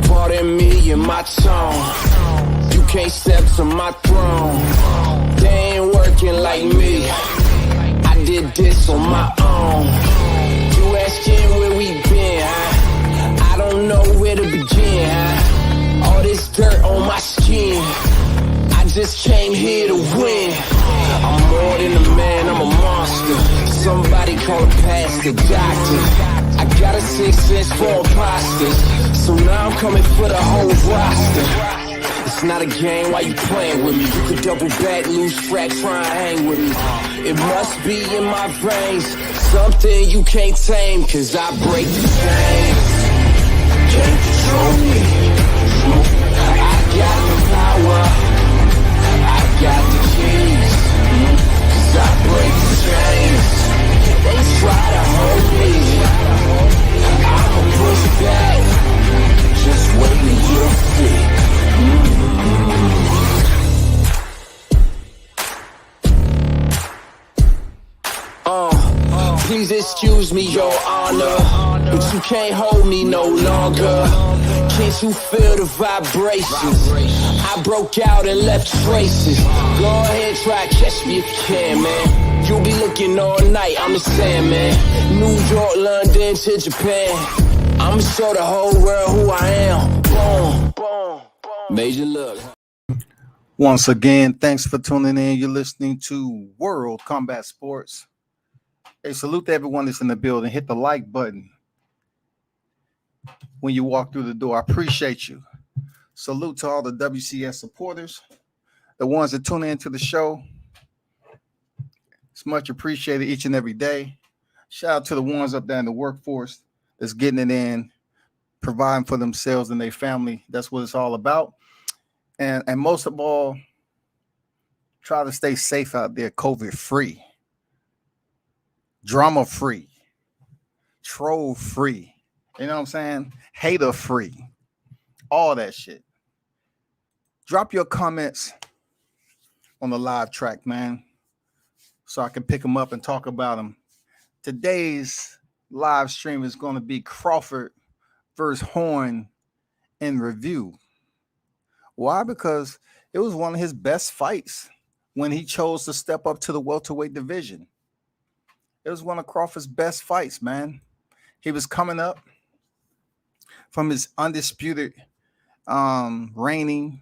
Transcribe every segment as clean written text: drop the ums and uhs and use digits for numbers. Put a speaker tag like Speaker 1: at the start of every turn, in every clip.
Speaker 1: Pardon me and my tone. You can't step to my throne. They ain't working like me. I did this on my own. You asking where we been, huh? I don't know where to begin, huh? All this dirt on my skin. I just came here to win. I'm more than a man, I'm a monster. Somebody call a pastor, doctor. I got a 6 sense for imposters. So now I'm coming for the whole roster. It's not a game, why you playing with me? You could double back, lose track, try and hang with me. It must be in my veins, something you can't tame, cause I break the chains. Can't control me. I got the power, I got the keys, cause I break the chains. They try to hold me, I'ma push back, just wait and you'll see. Please excuse me, your honor, but you can't hold me no longer. Can't you feel the vibrations? I broke out and left traces. Go ahead, try to catch me if you can, man. You'll be looking all night, I'm the Sandman. New York, London to Japan. I'ma show the whole world who I am. Boom, boom, boom. Major look.
Speaker 2: Once again, thanks for tuning in. You're listening to World Combat Sports. Hey, salute to everyone that's in the building. Hit the like button when you walk through the door. I appreciate you. Salute to all the WCS supporters, the ones that tune into the show. It's much appreciated each and every day. Shout out to the ones up there in the workforce that's getting it in, providing for themselves and their family. That's what it's all about. And most of all, try to stay safe out there, COVID-free. Drama free, troll free, you know what I'm saying? Hater free, all that shit. Drop your comments on the live track, man, so I can pick them up and talk about them. Today's live stream is going to be Crawford versus Horn in review. Why? Because it was one of his best fights when he chose to step up to the welterweight division. It was one of Crawford's best fights, man. He was coming up from his undisputed reigning,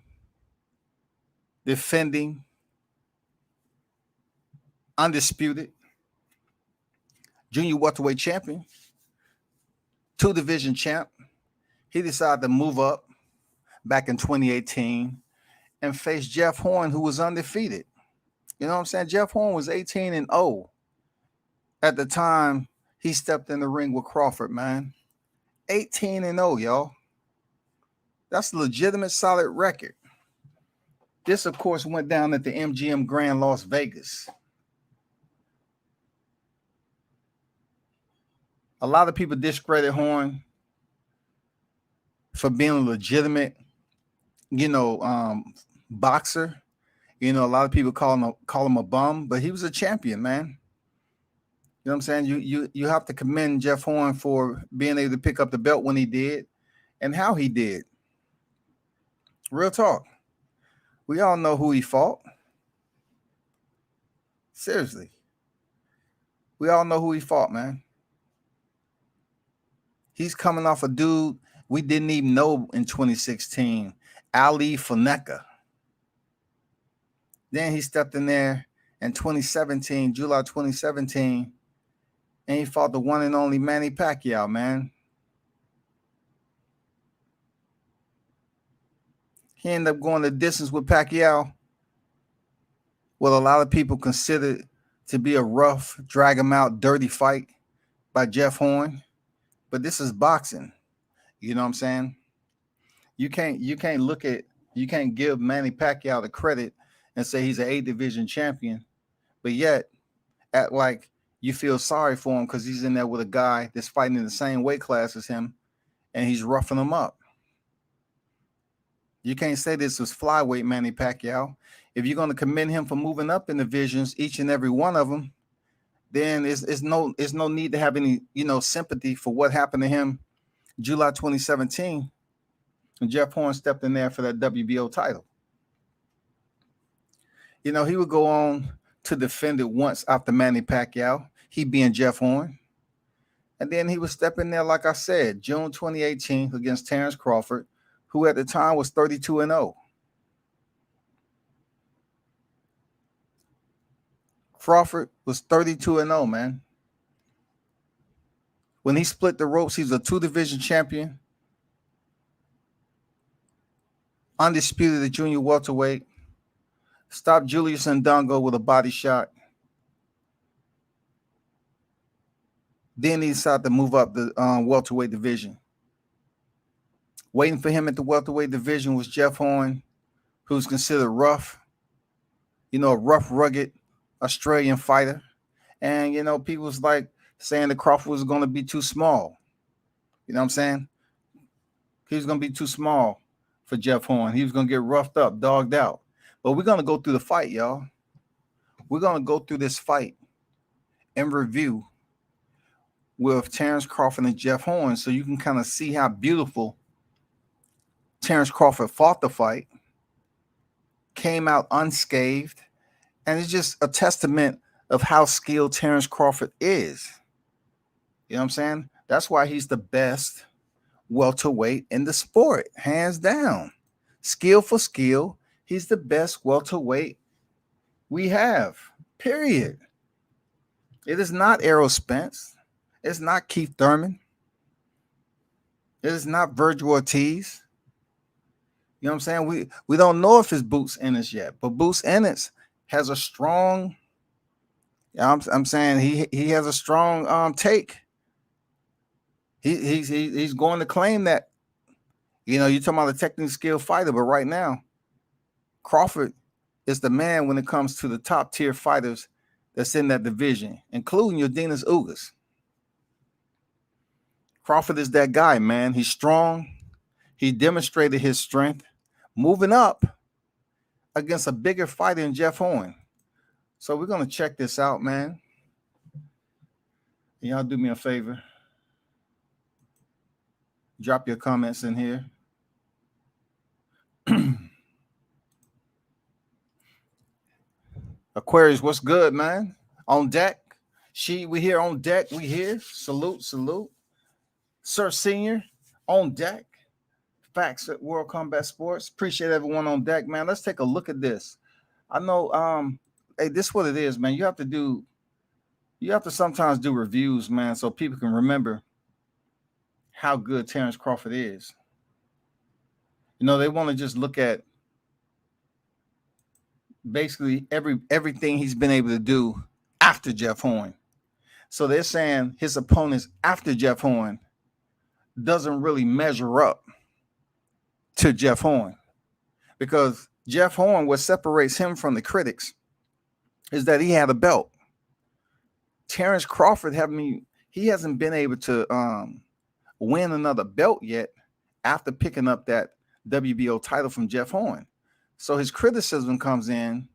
Speaker 2: defending, undisputed junior welterweight champion, 2-division champ. He decided to move up back in 2018 and face Jeff Horn, who was undefeated. You know what I'm saying? Jeff Horn was 18-0. At the time he stepped in the ring with Crawford, man. 18-0, y'all. That's a legitimate, solid record. This, of course, went down at the MGM Grand Las Vegas. A lot of people discredit Horn for being a legitimate, boxer. A lot of people call him a bum, but he was a champion, man. You know what I'm saying? You have to commend Jeff Horn for being able to pick up the belt when he did and how he did. Real talk. We all know who he fought. Seriously. We all know who he fought, man. He's coming off a dude we didn't even know in 2016, Ali Foneka. Then he stepped in there in 2017, July 2017, and he fought the one and only Manny Pacquiao, man. He ended up going the distance with Pacquiao, what a lot of people considered to be a rough, drag him out, dirty fight by Jeff Horn. But this is boxing. You know what I'm saying? You can't give Manny Pacquiao the credit and say he's an 8-division champion, but yet act like you feel sorry for him because he's in there with a guy that's fighting in the same weight class as him and he's roughing him up. You can't say this was flyweight Manny Pacquiao. If you're going to commend him for moving up in divisions, each and every one of them, then it's no need to have any sympathy for what happened to him July 2017 when Jeff Horn stepped in there for that WBO title. He would go on to defend it once after Manny Pacquiao, he being Jeff Horn. And then he would step in there, like I said, June 2018 against Terrence Crawford, who at the time was 32-0. Crawford was 32-0, man. When he split the ropes, he was a 2-division champion. Undisputed at junior welterweight. Stopped Julius Ndongo with a body shot. Then he decided to move up the welterweight division. Waiting for him at the welterweight division was Jeff Horn, who's considered rough, a rough, rugged Australian fighter. And, people was like saying that Crawford was going to be too small. You know what I'm saying? He was going to be too small for Jeff Horn. He was going to get roughed up, dogged out. But we're going to go through the fight, y'all. We're going to go through this fight and review with Terrence Crawford and Jeff Horn so you can kind of see how beautiful Terrence Crawford fought the fight, came out unscathed, and it's just a testament of how skilled Terrence Crawford is. You know what I'm saying? That's why he's the best welterweight in the sport, hands down. Skill for skill, he's the best welterweight we have, period. It is not Errol Spence. It's not Keith Thurman. It is not Virgil Ortiz. You know what I'm saying? We don't know if it's Boots Ennis yet, but Boots Ennis has a strong, I'm saying he has a strong take. He's going to claim that, you're talking about a technically skilled fighter, but right now, Crawford is the man when it comes to the top tier fighters that's in that division, including Yordenis Ugas. Crawford is that guy, man. He's strong. He demonstrated his strength, moving up against a bigger fighter than Jeff Horn. So we're going to check this out, man. Y'all do me a favor. Drop your comments in here. Aquarius, what's good, man? On deck. We here on deck. We here. Salute. Sir Senior, on deck. Facts at World Combat Sports. Appreciate everyone on deck, man. Let's take a look at this. I know, hey, this is what it is, man. You have to sometimes do reviews, man, so people can remember how good Terrence Crawford is. They want to just look at basically everything he's been able to do after Jeff Horn. So they're saying his opponents after Jeff Horn doesn't really measure up to Jeff Horn, because Jeff Horn, what separates him from the critics is that he had a belt. Terrence Crawford he hasn't been able to win another belt yet after picking up that WBO title from Jeff Horn. So his criticism comes in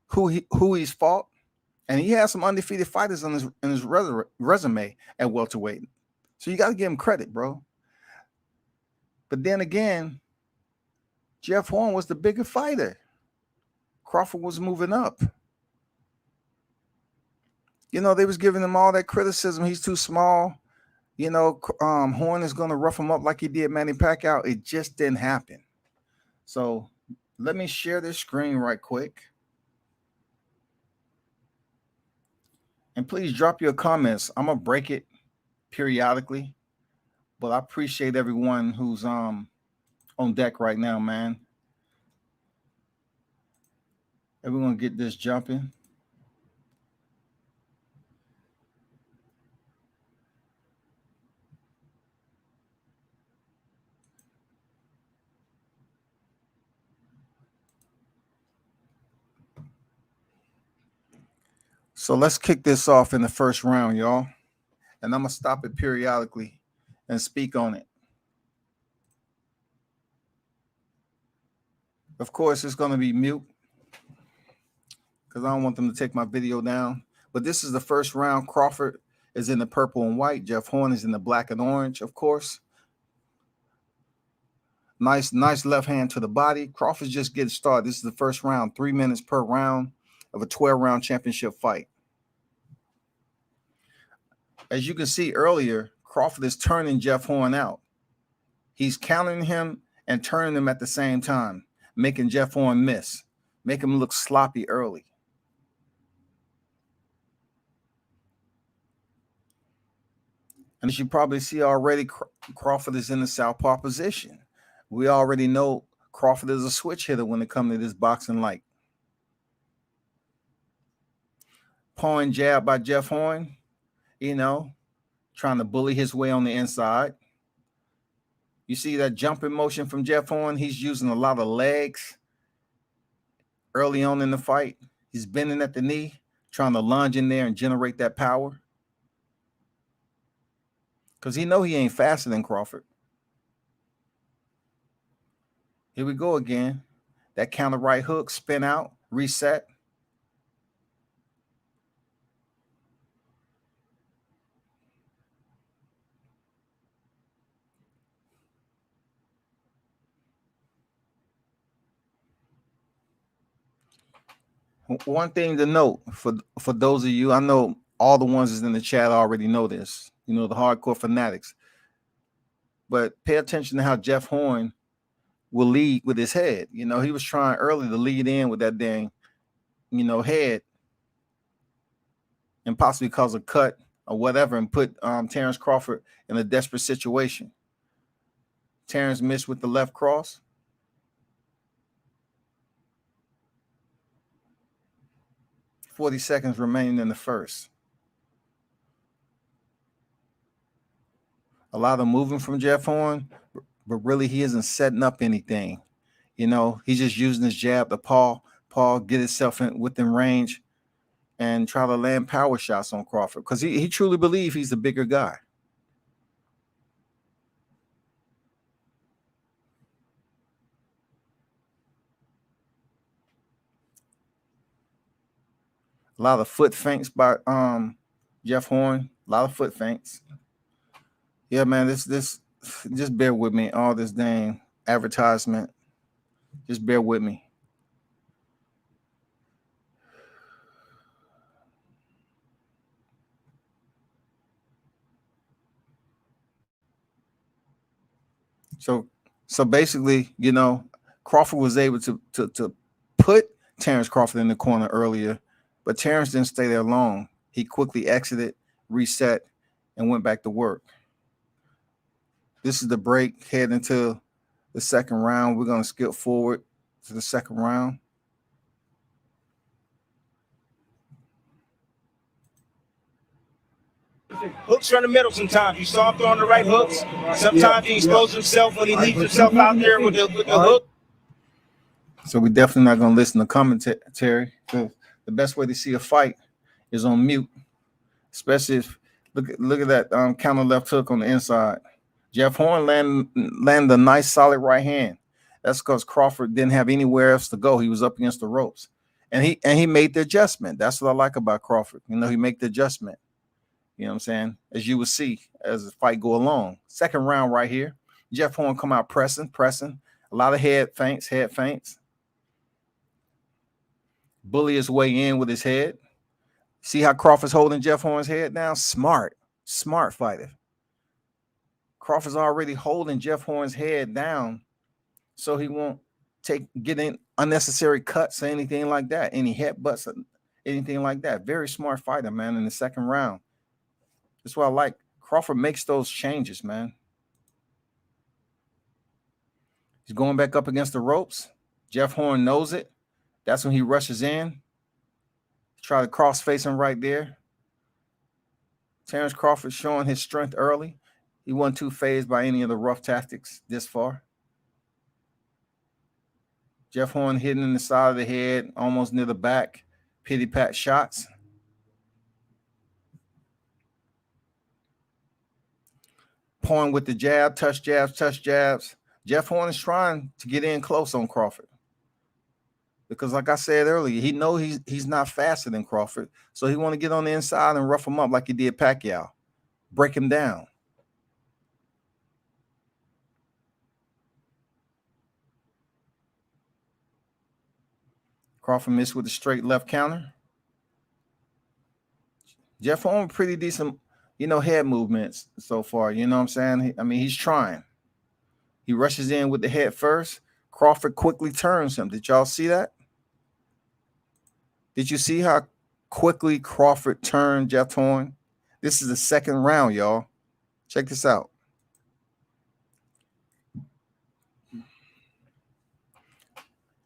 Speaker 2: who he's fought, and he has some undefeated fighters in his resume at welterweight. So you got to give him credit, bro. But then again, Jeff Horn was the bigger fighter. Crawford was moving up. They was giving him all that criticism. He's too small. Horn is going to rough him up like he did Manny Pacquiao. It just didn't happen. So let me share this screen right quick. And please drop your comments. I'm going to break it periodically. But I appreciate everyone who's on deck right now, man. Everyone get this jumping. So let's kick this off in the first round, y'all. And I'm going to stop it periodically and speak on it. Of course, it's going to be mute because I don't want them to take my video down. But this is the first round. Crawford is in the purple and white. Jeff Horn is in the black and orange, of course. Nice left hand to the body. Crawford's just getting started. This is the first round, 3 minutes per round of a 12-round championship fight. As you can see earlier, Crawford is turning Jeff Horn out. He's countering him and turning him at the same time, making Jeff Horn miss, make him look sloppy early. And as you probably see already, Crawford is in the southpaw position. We already know Crawford is a switch hitter when it comes to this boxing light. Pawing jab by Jeff Horn, trying to bully his way on the inside. You see that jumping motion from Jeff Horn? He's using a lot of legs early on in the fight. He's bending at the knee, trying to lunge in there and generate that power. Because he ain't faster than Crawford. Here we go again. That counter right hook, spin out, reset. One thing to note for those of you, I know all the ones that's in the chat already know this, the hardcore fanatics. But pay attention to how Jeff Horn will lead with his head. He was trying early to lead in with that dang, head and possibly cause a cut or whatever and put Terrence Crawford in a desperate situation. Terrence missed with the left cross. .40 seconds remaining in the first. A lot of moving from Jeff Horn, but really he isn't setting up anything. He's just using his jab to paw, get himself within range and try to land power shots on Crawford because he truly believes he's the bigger guy. A lot of foot feints by Jeff Horn. A lot of foot feints. Yeah, man, this just bear with me. All this dang advertisement. Just bear with me. So basically, Crawford was able to put Terrence Crawford in the corner earlier, but Terrence didn't stay there long. He quickly exited, reset, and went back to work. This is the break heading into the second round. We're going to skip forward to the second round.
Speaker 3: Hooks from the middle sometimes. You saw him throwing the right hooks. Sometimes he exposes himself when he leaves himself out there with the hook.
Speaker 2: So we're definitely not going to listen to commentary. The best way to see a fight is on mute, especially if look at that counter left hook on the inside. Jeff Horn landed a nice solid right hand. That's because Crawford didn't have anywhere else to go. He was up against the ropes, and he made the adjustment. That's what I like about Crawford. He make the adjustment. You know what I'm saying? As you will see as the fight go along. Second round right here. Jeff Horn come out pressing. A lot of head feints. Bully his way in with his head. See how Crawford's holding Jeff Horn's head down? Smart fighter. Crawford's already holding Jeff Horn's head down so he won't get in unnecessary cuts or anything like that, any headbutts or anything like that. Very smart fighter, man, in the second round. That's why I like Crawford makes those changes, man. He's going back up against the ropes. Jeff Horn knows it. That's when he rushes in. Try to cross-face him right there. Terrence Crawford showing his strength early. He wasn't too fazed by any of the rough tactics this far. Jeff Horn hitting in the side of the head, almost near the back. Pity-pat shots. Pawing with the jab, touch jabs. Jeff Horn is trying to get in close on Crawford. because like I said earlier, he knows he's not faster than Crawford, so he want to get on the inside and rough him up like he did Pacquiao, break him down. Crawford missed with a straight left counter. Jeff Horn pretty decent, head movements so far. You know what I'm saying? He's trying. He rushes in with the head first. Crawford quickly turns him. Did y'all see that? Did you see how quickly Crawford turned Jeff Horn? This is the second round, y'all. Check this out.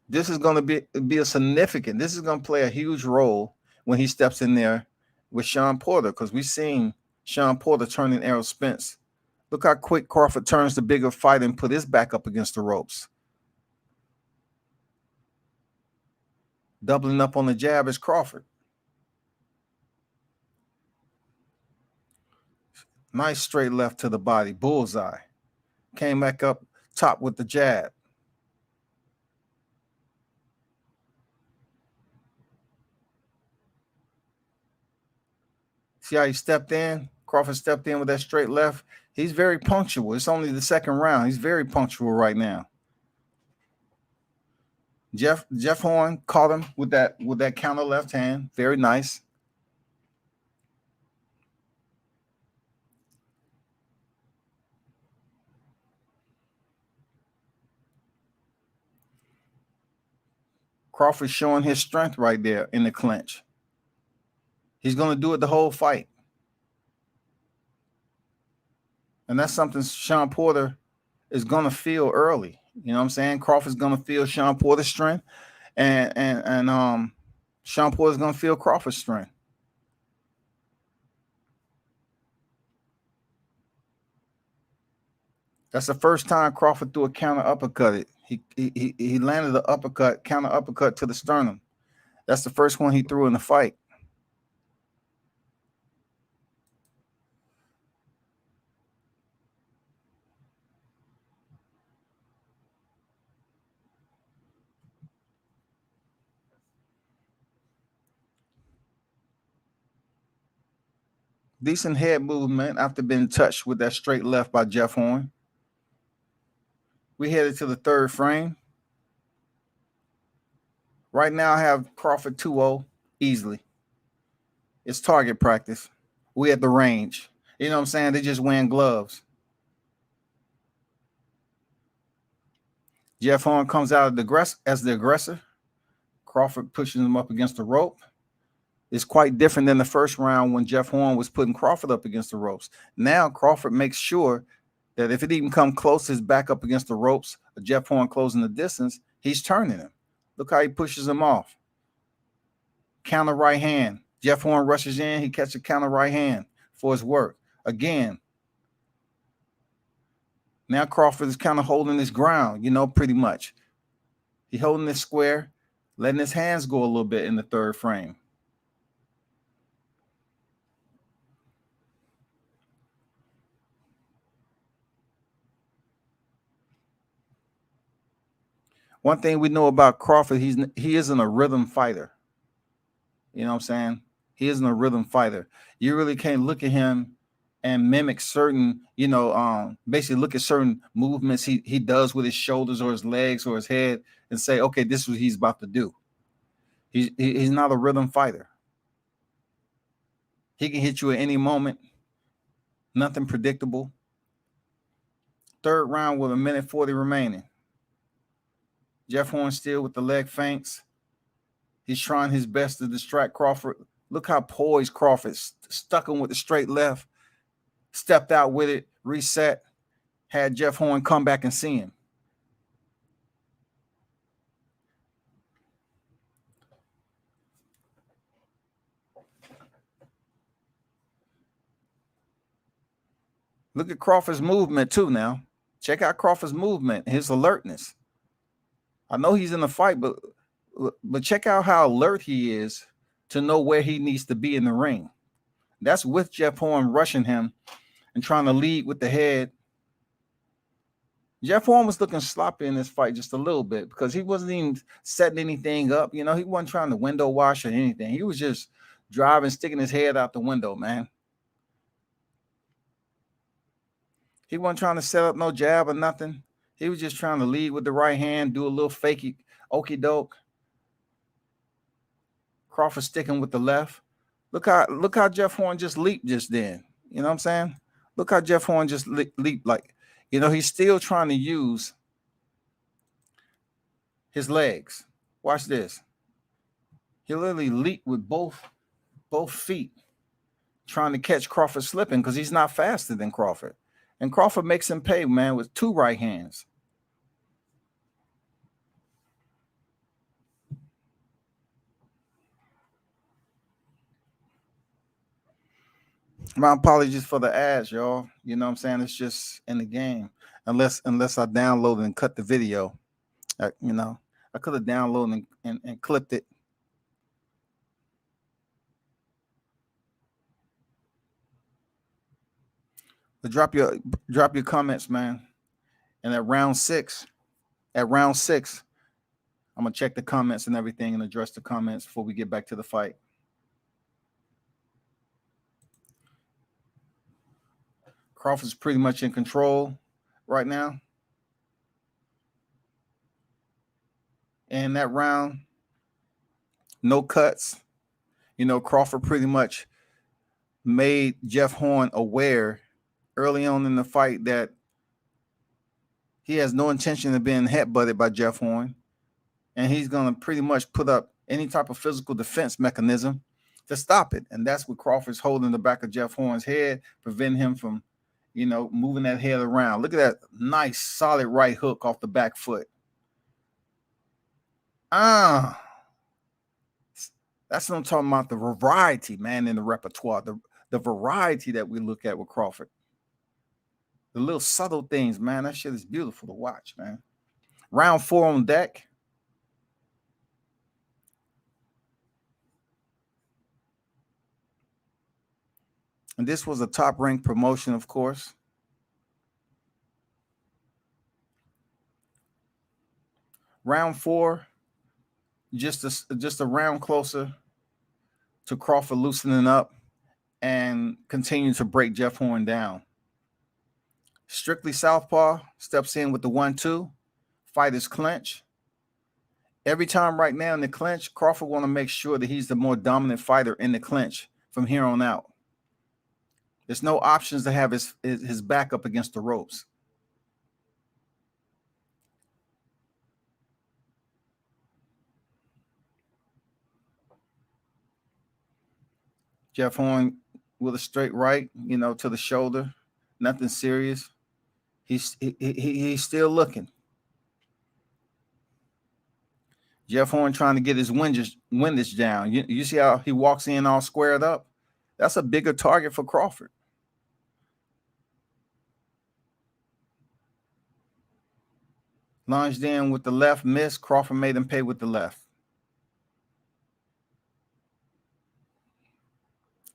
Speaker 2: This is going to be a significant. This is going to play a huge role when he steps in there with Sean Porter, because we've seen Sean Porter turning Errol Spence. Look how quick Crawford turns the bigger fight and put his back up against the ropes. Doubling up on the jab is Crawford. Nice straight left to the body, bullseye. Came back up top with the jab. See how he stepped in? Crawford stepped in with that straight left. He's very punctual. It's only the second round. He's very punctual right now. Jeff Horn caught him with that counter left hand. Very nice. Crawford showing his strength right there in the clinch. He's going to do it the whole fight. And that's something Sean Porter is going to feel early. You know what I'm saying? Crawford's going to feel Sean Porter's strength, and Sean Porter's going to feel Crawford's strength. That's the first time Crawford threw a counter uppercut. He landed the counter uppercut to the sternum. That's the first one he threw in the fight. Decent head movement after being touched with that straight left by Jeff Horn. We headed to the third frame. Right now I have Crawford 2-0 easily. It's target practice. We at the range. You know what I'm saying? They just wearing gloves. Jeff Horn comes out as the aggressor. Crawford pushes him up against the rope. It's quite different than the first round when Jeff Horn was putting Crawford up against the ropes. Now Crawford makes sure that if it even comes close to his back up against the ropes, Jeff Horn closing the distance, he's turning him. Look how he pushes him off. Counter right hand. Jeff Horn rushes in. He catches a counter right hand for his work. Again, now Crawford is kind of holding his ground, pretty much. He's holding this square, letting his hands go a little bit in the third frame. One thing we know about Crawford, he isn't a rhythm fighter. You know what I'm saying? He isn't a rhythm fighter. You really can't look at him and mimic certain, basically look at certain movements he does with his shoulders or his legs or his head and say, okay, this is what he's about to do. He's not a rhythm fighter. He can hit you at any moment. Nothing predictable. Third round with 1:40 remaining. Jeff Horn still with the leg feints. He's trying his best to distract Crawford. Look how poised Crawford stuck him with the straight left, stepped out with it, reset, had Jeff Horn come back and see him. Look at Crawford's movement too now. Check out Crawford's movement, his alertness. I know he's in the fight, but check out how alert he is to know where he needs to be in the ring. That's with Jeff Horn rushing him and trying to lead with the head. Jeff Horn was looking sloppy in this fight just a little bit because he wasn't even setting anything up. You know, he wasn't trying to window wash or anything. He was just driving, sticking his head out the window, man. He wasn't trying to set up no jab or nothing. He was just trying to lead with the right hand, do a little fakey, okey doke. Crawford sticking with the left. Look how Jeff Horn just leaped just then. You know what I'm saying? Look how Jeff Horn just leaped. Like, you know, he's still trying to use his legs. Watch this. He literally leaped with both feet, trying to catch Crawford slipping because he's not faster than Crawford. And Crawford makes him pay, man, with 2 right hands. My apologies for the ads, y'all. You know what I'm saying? It's just in the game. Unless I downloaded and cut the video. You know, I could have downloaded and clipped it. But drop your comments, man. And at round 6, I'm gonna check the comments and everything and address the comments before we get back to the fight. Crawford's pretty much in control right now. And that round, no cuts. You know, Crawford pretty much made Jeff Horn aware early on in the fight that he has no intention of being headbutted by Jeff Horn. And he's going to pretty much put up any type of physical defense mechanism to stop it. And that's what Crawford's holding the back of Jeff Horn's head, preventing him from, you know, moving that head around. Look at that nice, solid right hook off the back foot. That's what I'm talking about, the variety, man, in the repertoire, the variety that we look at with Crawford. The little subtle things, man, that shit is beautiful to watch, man. Round 4 on deck. And this was a top-ranked promotion, of course. Round 4, just a round closer to Crawford loosening up and continuing to break Jeff Horn down. Strictly southpaw, steps in with the 1-2. Fight is clinch. Every time right now in the clinch, Crawford want to make sure that he's the more dominant fighter in the clinch from here on out. There's no options to have his back up against the ropes. Jeff Horn with a straight right, you know, to the shoulder. Nothing serious. He's still looking. Jeff Horn trying to get his windage down. You see how he walks in all squared up? That's a bigger target for Crawford. Lunged in with the left, miss. Crawford made him pay with the left.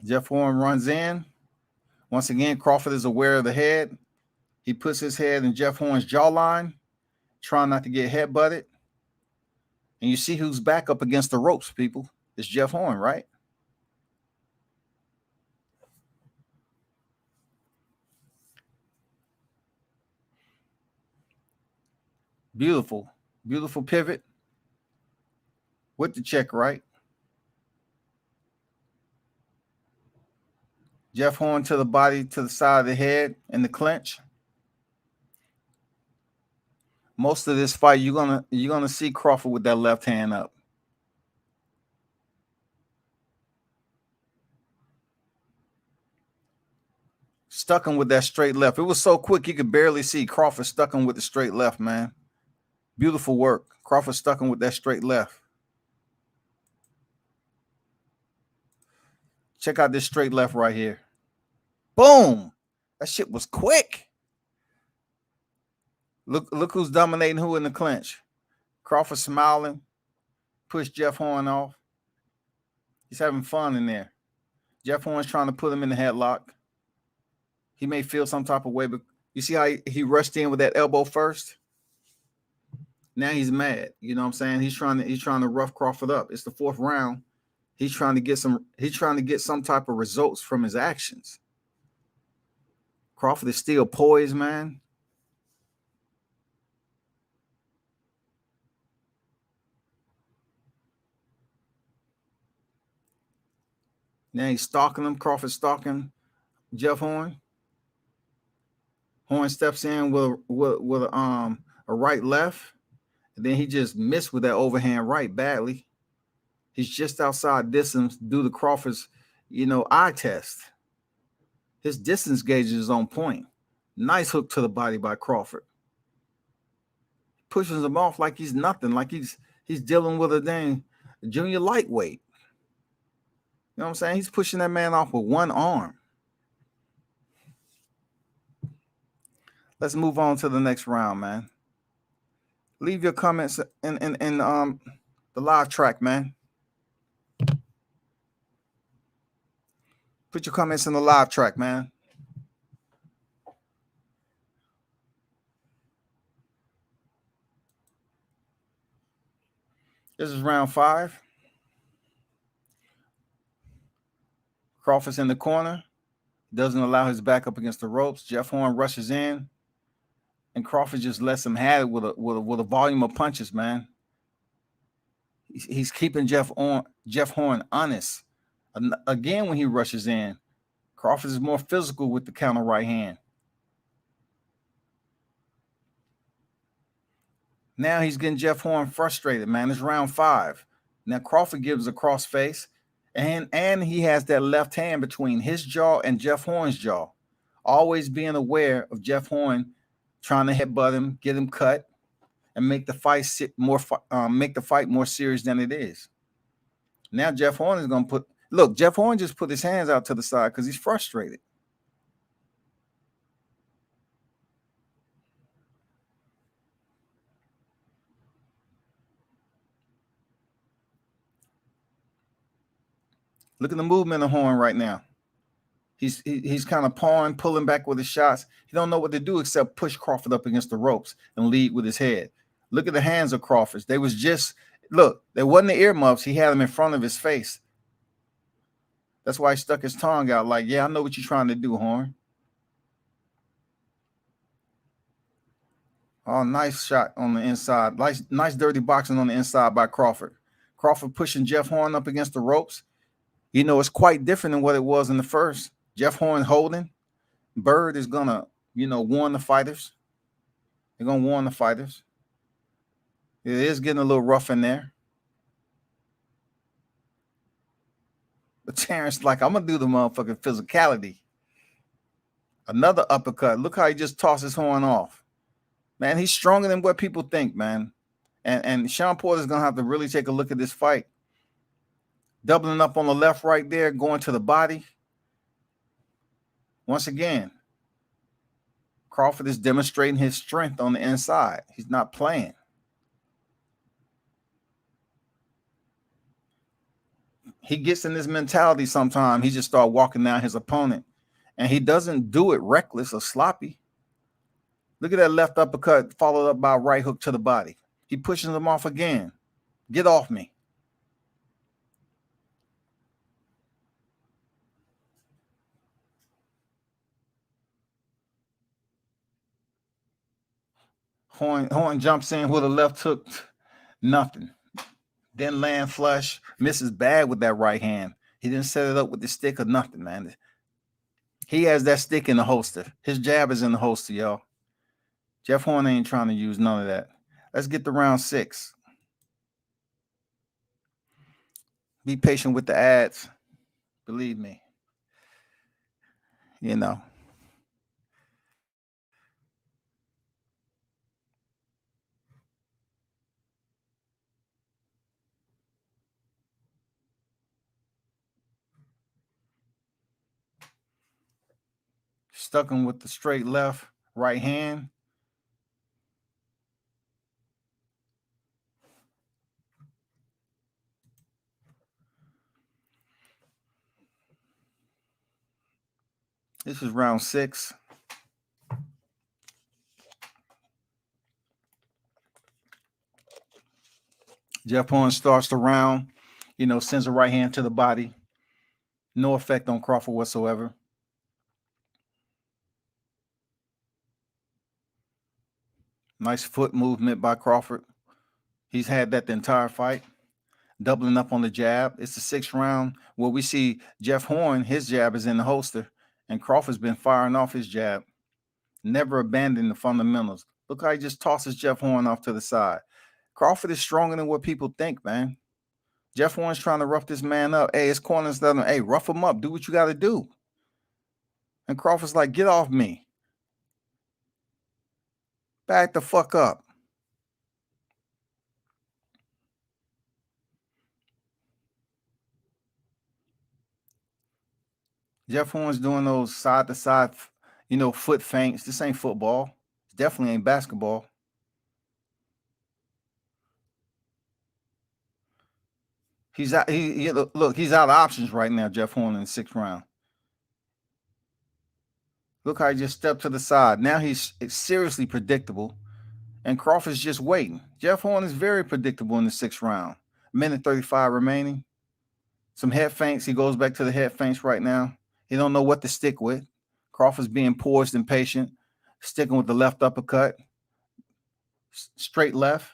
Speaker 2: Jeff Horn runs in. Once again, Crawford is aware of the head. He puts his head in Jeff Horn's jawline, trying not to get headbutted. And you see who's back up against the ropes, people. It's Jeff Horn, right? Beautiful, beautiful pivot with the check right. Jeff Horn to the body, to the side of the head in the clinch. Most of this fight, you're gonna see Crawford with that left hand up. Stuck him with that straight left. It was so quick you could barely see. Crawford stuck him with the straight left, man. Beautiful work. Crawford stuck him with that straight left. Check out this straight left right here. Boom. That shit was quick. Look who's dominating who in the clinch. Crawford smiling. Pushed Jeff Horn off. He's having fun in there. Jeff Horn's trying to put him in the headlock. He may feel some type of way, but You see how he rushed in with that elbow first? Now he's mad. You know what I'm saying? He's trying to rough Crawford up. It's the 4th round. He's trying to get some type of results from his actions. Crawford is still poised, man. Now he's stalking him. Crawford stalking Jeff Horn. Horn steps in with a right left. And then he just missed with that overhand right badly. He's just outside distance due to Crawford's, eye test. His distance gauge is on point. Nice hook to the body by Crawford. Pushes him off like he's nothing, like he's dealing with a dang junior lightweight. You know what I'm saying? He's pushing that man off with one arm. Let's move on to the next round, man. Leave your comments in the live track, man. Put your comments in the live track, man. This is round 5. Crawford's in the corner. Doesn't allow his back up against the ropes. Jeff Horn rushes in. And Crawford just lets him have it with a volume of punches, man. He's keeping Jeff Horn honest. Again, when he rushes in, Crawford is more physical with the counter right hand. Now he's getting Jeff Horn frustrated, man. It's round 5. Now Crawford gives a cross face, and he has that left hand between his jaw and Jeff Horn's jaw. Always being aware of Jeff Horn trying to headbutt him, get him cut, and make the fight more serious than it is. Now Jeff Horn is going to Jeff Horn just put his hands out to the side because he's frustrated. Look at the movement of Horn right now. He's kind of pawing, pulling back with his shots. He don't know what to do except push Crawford up against the ropes and lead with his head. Look at the hands of Crawford. They wasn't the earmuffs. He had them in front of his face. That's why he stuck his tongue out like, yeah, I know what you're trying to do, Horn. Oh, nice shot on the inside. Nice dirty boxing on the inside by Crawford. Crawford pushing Jeff Horn up against the ropes. It's quite different than what it was in the first. Jeff Horn holding. Bird is going to, warn the fighters. They're going to warn the fighters. It is getting a little rough in there. But Terrence like, I'm going to do the motherfucking physicality. Another uppercut. Look how he just tosses Horn off. Man, he's stronger than what people think, man. And Sean Porter's going to have to really take a look at this fight. Doubling up on the left right there, going to the body. Once again, Crawford is demonstrating his strength on the inside. He's not playing. He gets in this mentality sometimes. He just starts walking down his opponent. And he doesn't do it reckless or sloppy. Look at that left uppercut followed up by a right hook to the body. He pushes him off again. Get off me. Horn jumps in with a left hook. Nothing. Then land flush. Misses bad with that right hand. He didn't set it up with the stick or nothing, man. He has that stick in the holster. His jab is in the holster, y'all. Jeff Horn ain't trying to use none of that. Let's get to round 6. Be patient with the ads. Believe me. Stuck him with the straight left, right hand. This is round 6. Jeff Horn starts the round, sends a right hand to the body. No effect on Crawford whatsoever. Nice foot movement by Crawford. He's had that the entire fight. Doubling up on the jab. It's the 6th round where we see Jeff Horn, his jab is in the holster, and Crawford's been firing off his jab. Never abandoned the fundamentals. Look how he just tosses Jeff Horn off to the side. Crawford is stronger than what people think, man. Jeff Horn's trying to rough this man up. Hey, his corner's telling him, hey, rough him up. Do what you got to do. And Crawford's like, get off me. Back the fuck up. Jeff Horn's doing those side-to-side, foot feints. This ain't football. It definitely ain't basketball. He's out. Look, he's out of options right now, Jeff Horn, in the 6th round. Look how he just stepped to the side. Now it's seriously predictable, and Crawford's just waiting. Jeff Horn is very predictable in the 6th round. Minute 35 remaining. Some head feints. He goes back to the head feints right now. He don't know what to stick with. Crawford's being poised and patient, sticking with the left uppercut. Straight left.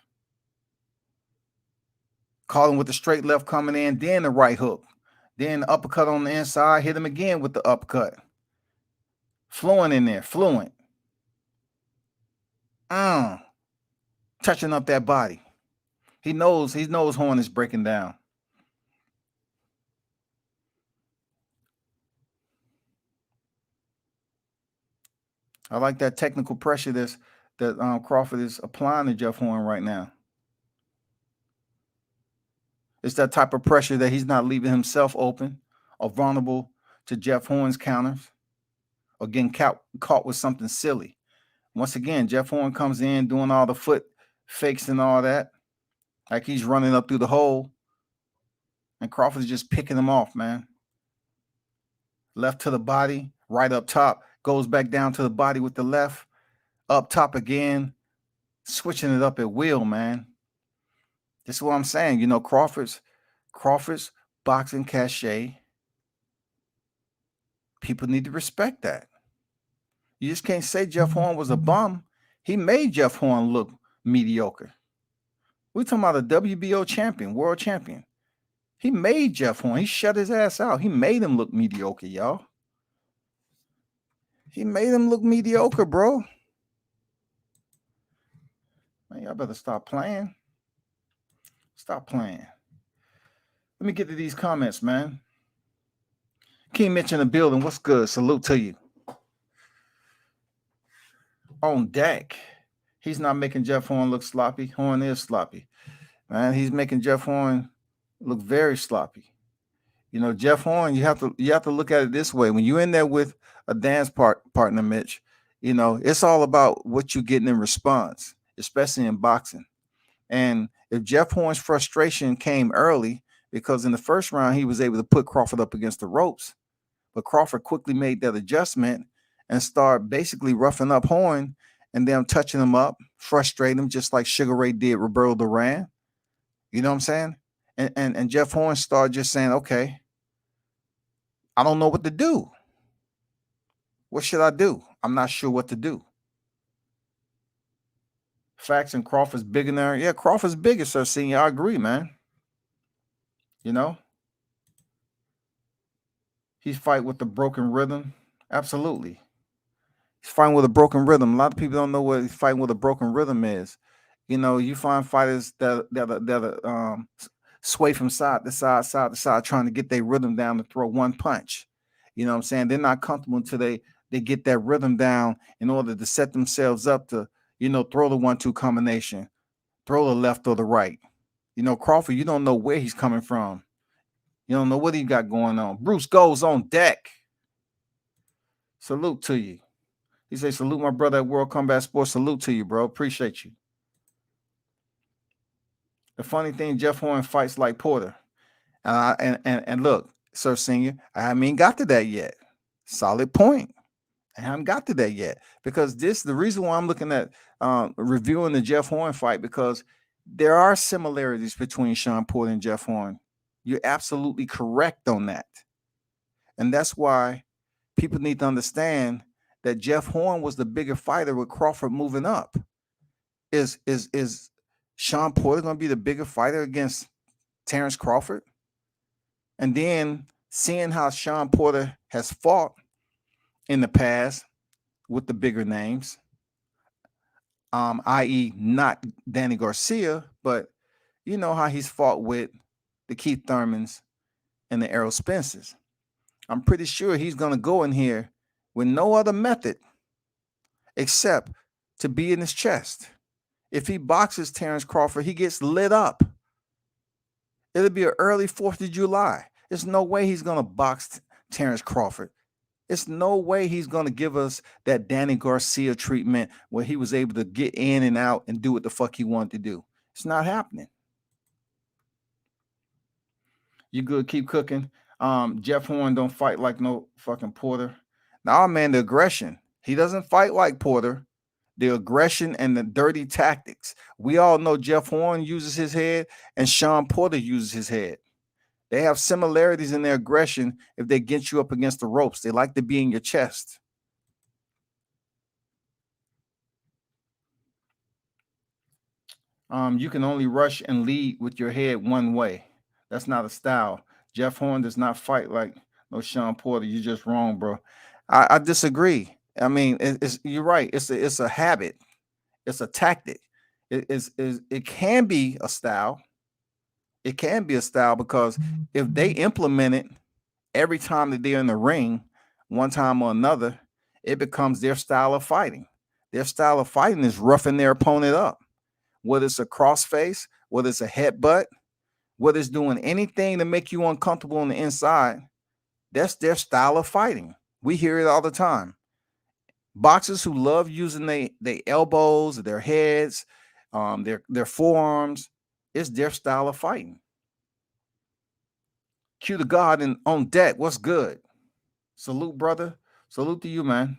Speaker 2: Calling with the straight left coming in, then the right hook. Then the uppercut on the inside, hit him again with the uppercut. Fluent in there, fluent. Touching up that body. He knows Horn is breaking down. I like that technical pressure that Crawford is applying to Jeff Horn right now. It's that type of pressure that he's not leaving himself open or vulnerable to Jeff Horn's counters or getting caught with something silly. Once again, Jeff Horn comes in doing all the foot fakes and all that, like he's running up through the hole, and Crawford's just picking him off, man. Left to the body, right up top, goes back down to the body with the left, up top again, switching it up at will, man. This is what I'm saying. Crawford's boxing cachet, people need to respect that. You just can't say Jeff Horn was a bum. He made Jeff Horn look mediocre. We're talking about a WBO champion, world champion. He made Jeff Horn. He shut his ass out. He made him look mediocre, y'all. He made him look mediocre, bro. Man, y'all better stop playing. Stop playing. Let me get to these comments, man. King Mitch in the building. What's good? Salute to you. On deck. He's not making Jeff Horn look sloppy. Horn is sloppy. Man, he's making Jeff Horn look very sloppy. Jeff Horn, you have to look at it this way. When you're in there with a dance partner, Mitch, it's all about what you're getting in response, especially in boxing. And if Jeff Horn's frustration came early, because in the 1st round, he was able to put Crawford up against the ropes, but Crawford quickly made that adjustment and started basically roughing up Horn and then touching him up, frustrating him, just like Sugar Ray did Roberto Duran. You know what I'm saying? And Jeff Horn started just saying, okay, I don't know what to do. What should I do? I'm not sure what to do. Facts and Crawford's bigger than yeah, Crawford's bigger, Sir Senior. I agree, man. He's fighting with the broken rhythm. Absolutely. He's fighting with a broken rhythm. A lot of people don't know what he's fighting with a broken rhythm is. You find fighters that sway from side to side, trying to get their rhythm down to throw one punch. You know what I'm saying? They're not comfortable until they get that rhythm down in order to set themselves up to, throw the 1-2 combination, throw the left or the right. Crawford, you don't know where he's coming from. You don't know what he got going on. Bruce goes on deck. Salute to you. He says, salute my brother at World Combat Sports. Salute to you, bro. Appreciate you. The funny thing, Jeff Horn fights like Porter. And look, Sir Senior, I haven't even got to that yet. Solid point. I haven't got to that yet. Because the reason why I'm looking at reviewing the Jeff Horn fight, because There are similarities between Sean Porter and Jeff Horn. You're absolutely correct on that. And that's why people need to understand that Jeff Horn was the bigger fighter with Crawford moving up. Is Sean Porter going to be the bigger fighter against Terrence Crawford? And then seeing how Sean Porter has fought in the past with the bigger names, i.e. not Danny Garcia, but you know how he's fought with the Keith Thurmans and the Errol Spencers. I'm pretty sure he's going to go in here with no other method except to be in his chest. If he boxes Terrence Crawford, he gets lit up. It'll be an early 4th of July. There's no way he's going to box Terrence Crawford. It's no way he's going to give us that Danny Garcia treatment where he was able to get in and out and do what the fuck he wanted to do. It's not happening. You good? Keep cooking. Jeff Horn don't fight like no fucking Porter. Nah, man, the aggression. He doesn't fight like Porter. The aggression and the dirty tactics. We all know Jeff Horn uses his head and Sean Porter uses his head. They have similarities in their aggression if they get you up against the ropes. They like to be in your chest. You can only rush and lead with your head one way. That's not a style. Jeff Horn does not fight like no Sean Porter. You're just wrong, bro. I disagree. I mean, you're right. It's a habit. It's a tactic. It can be a style. It can be a style because if they implement it every time that they're in the ring, one time or another, it becomes their style of fighting. Their style of fighting is roughing their opponent up. Whether it's a crossface, whether it's a headbutt, whether it's doing anything to make you uncomfortable on the inside, that's their style of fighting. We hear it all the time. Boxers who love using their elbows, their heads, their forearms, it's their style of fighting. Cue the God and on deck. What's good? Salute, brother. Salute to you, man.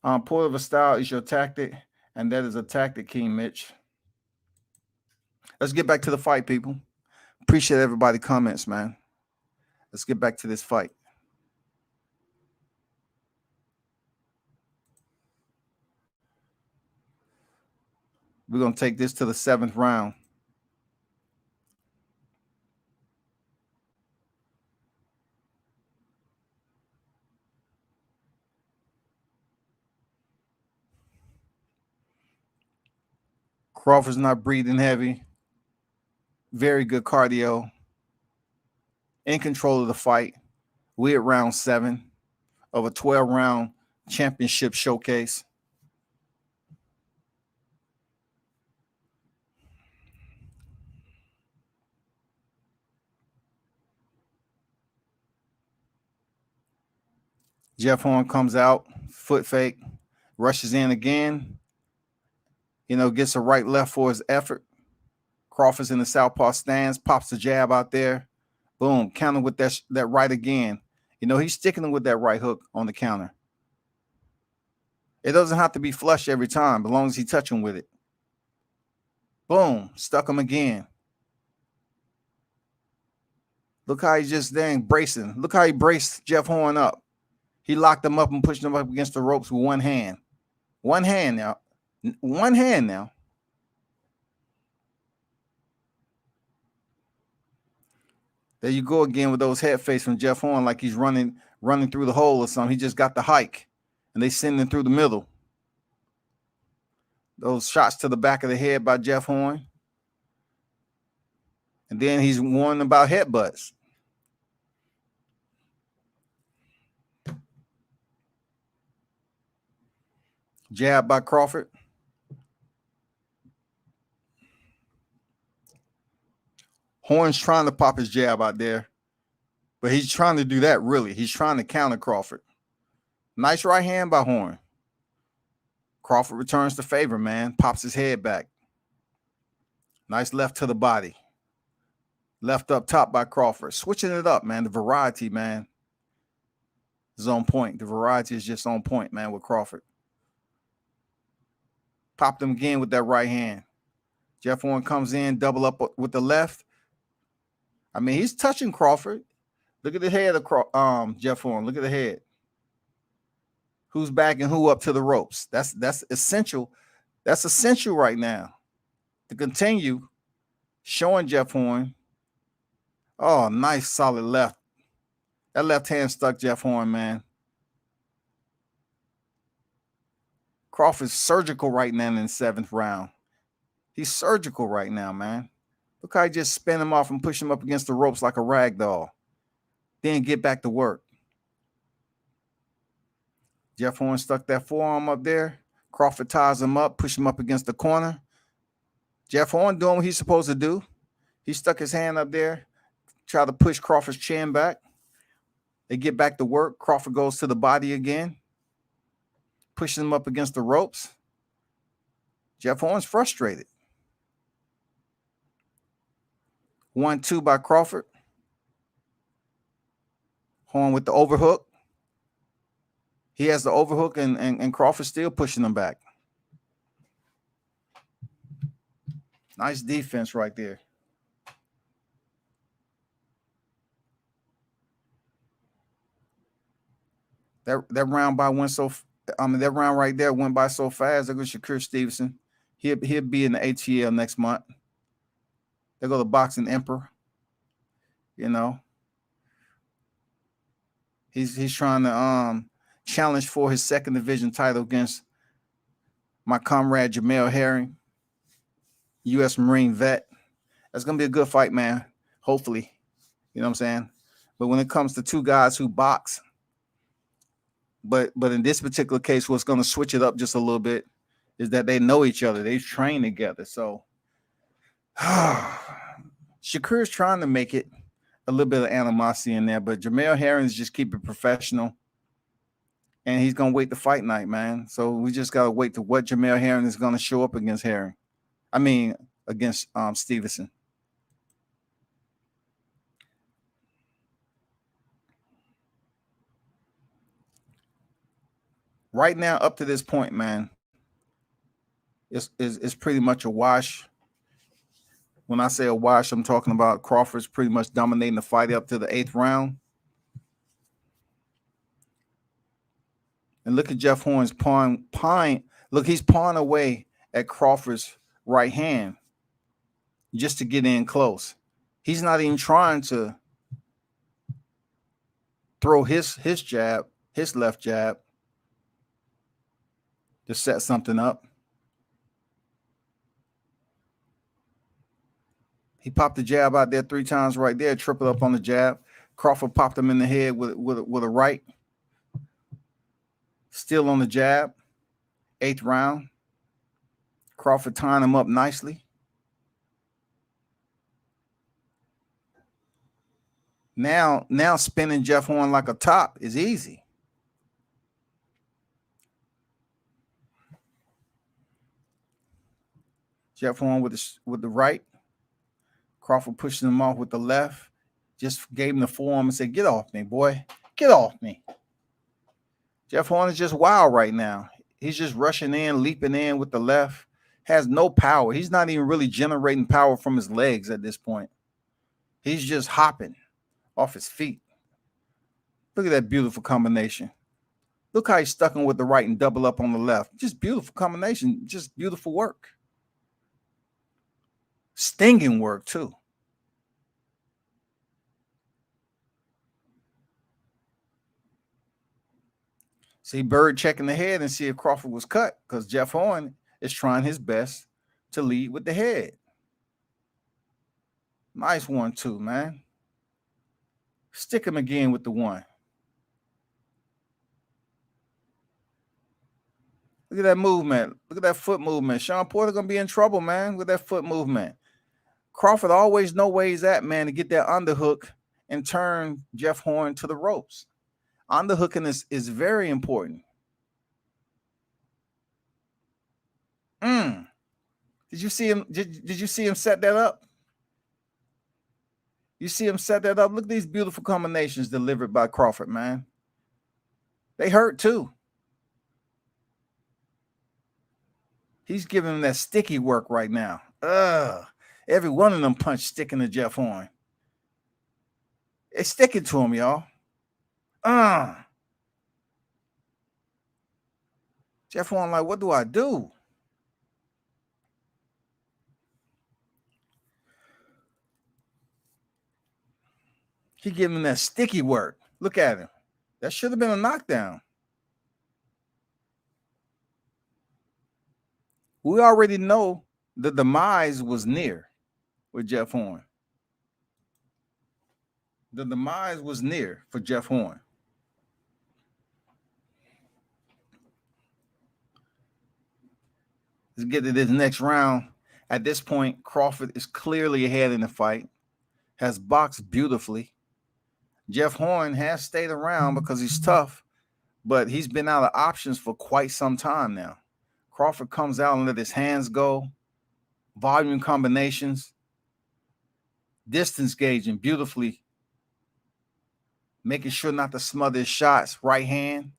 Speaker 2: Porter of a style is your tactic, and that is a tactic, King Mitch. Let's get back to the fight, people. Appreciate everybody's comments, man. Let's get back to this fight. We're going to take this to the 7th round. Crawford's not breathing heavy. Very good cardio. In control of the fight. We're at round 7 of a 12-round championship showcase. Jeff Horn comes out, foot fake, rushes in again. Gets a right left for his effort. Crawford's in the southpaw stance, pops the jab out there. Boom, counter with that right again. He's sticking with that right hook on the counter. It doesn't have to be flush every time, as long as he's touching with it. Boom, stuck him again. Look how he's just then bracing. Look how he braced Jeff Horn up. He locked him up and pushed him up against the ropes with one hand. One hand now. One hand now. There you go again with those head fakes from Jeff Horn, like he's running through the hole or something. He just got the hike, and they send him through the middle. Those shots to the back of the head by Jeff Horn. And then he's warning about headbutts. Jab by Crawford. Horn's trying to pop his jab out there, but he's trying to do that really. He's trying to counter Crawford. Nice right hand by Horn. Crawford returns the favor, man. Pops his head back. Nice left to the body. Left up top by Crawford. Switching it up, man. The variety, man, is on point. The variety is just on point, man, with Crawford. Popped him again with that right hand. Jeff Horn comes in, double up with the left. I mean, he's touching Crawford. Look at the head of Jeff Horn. Look at the head. Who's backing who up to the ropes? That's essential. That's essential right now to continue showing Jeff Horn. Oh, nice solid left. That left hand stuck Jeff Horn, man. Crawford's surgical right now in the 7th round. He's surgical right now, man. Look how he just spin him off and push him up against the ropes like a rag doll. Then get back to work. Jeff Horn stuck that forearm up there. Crawford ties him up, push him up against the corner. Jeff Horn doing what he's supposed to do. He stuck his hand up there, try to push Crawford's chin back. They get back to work. Crawford goes to the body again, pushing him up against the ropes. Jeff Horn's frustrated. 1-2 by Crawford. Horn with the overhook. He has the overhook, and Crawford still pushing him back. Nice defense right there. That round that round right there went by so fast. There goes Shakur Stevenson. He'll be in the ATL next month. There go the boxing emperor. You know, he's trying to challenge for his 2nd division title against my comrade Jamel Herring, U.S. Marine vet. That's gonna be a good fight, man. Hopefully, you know what I'm saying. But when it comes to two guys who box, but in this particular case, what's gonna switch it up just a little bit is that they know each other. They've trained together. So Shakur's trying to make it a little bit of animosity in there, but Jamel Herring's just keep it professional. And he's going to wait the fight night, man. So we just got to wait to what Jamel Herring is going to show up against Herring. I mean, against Stevenson. Right now, up to this point, man, it's pretty much a wash. When I say a wash, I'm talking about Crawford's pretty much dominating the fight up to the 8th round. And look at Jeff Horn's pawn. Look, he's pawing away at Crawford's right hand just to get in close. He's not even trying to throw his jab, his left jab, to set something up. He popped the jab out there 3 times right there, triple up on the jab. Crawford popped him in the head with a right. Still on the jab. 8th round. Crawford tying him up nicely. Now spinning Jeff Horn like a top is easy. Jeff Horn with the right. Crawford pushing him off with the left. Just gave him the forearm and said, "Get off me, boy. Get off me." Jeff Horn is just wild right now. He's just rushing in, leaping in with the left. Has no power. He's not even really generating power from his legs at this point. He's just hopping off his feet. Look at that beautiful combination. Look how he's stuck him with the right and double up on the left. Just beautiful combination. Just beautiful work. Stinging work, too. See Bird checking the head and see if Crawford was cut, because Jeff Horn is trying his best to lead with the head. Nice 1-2, man. Stick him again with the 1. Look at that movement. Look at that foot movement. Sean Porter going to be in trouble, man, with that foot movement. Crawford always know where he's at, man, to get that underhook and turn Jeff Horn to the ropes. Underhooking is very important. Did you see him? Did you see him set that up? You see him set that up? Look at these beautiful combinations delivered by Crawford, man. They hurt too. He's giving him that sticky work right now. Every one of them punch sticking to Jeff Horn. It's sticking to him, y'all. Jeff Horn like, what do I do? He giving him that sticky work. Look at him. That should have been a knockdown. We already know the demise was near with Jeff Horn. The demise was near for Jeff Horn. Let's get to this next round. At this point, Crawford is clearly ahead in the fight, has boxed beautifully. Jeff Horn has stayed around because he's tough, but he's been out of options for quite some time now. Crawford comes out and let his hands go, volume combinations, distance gauging beautifully, making sure not to smother his shots, right hand,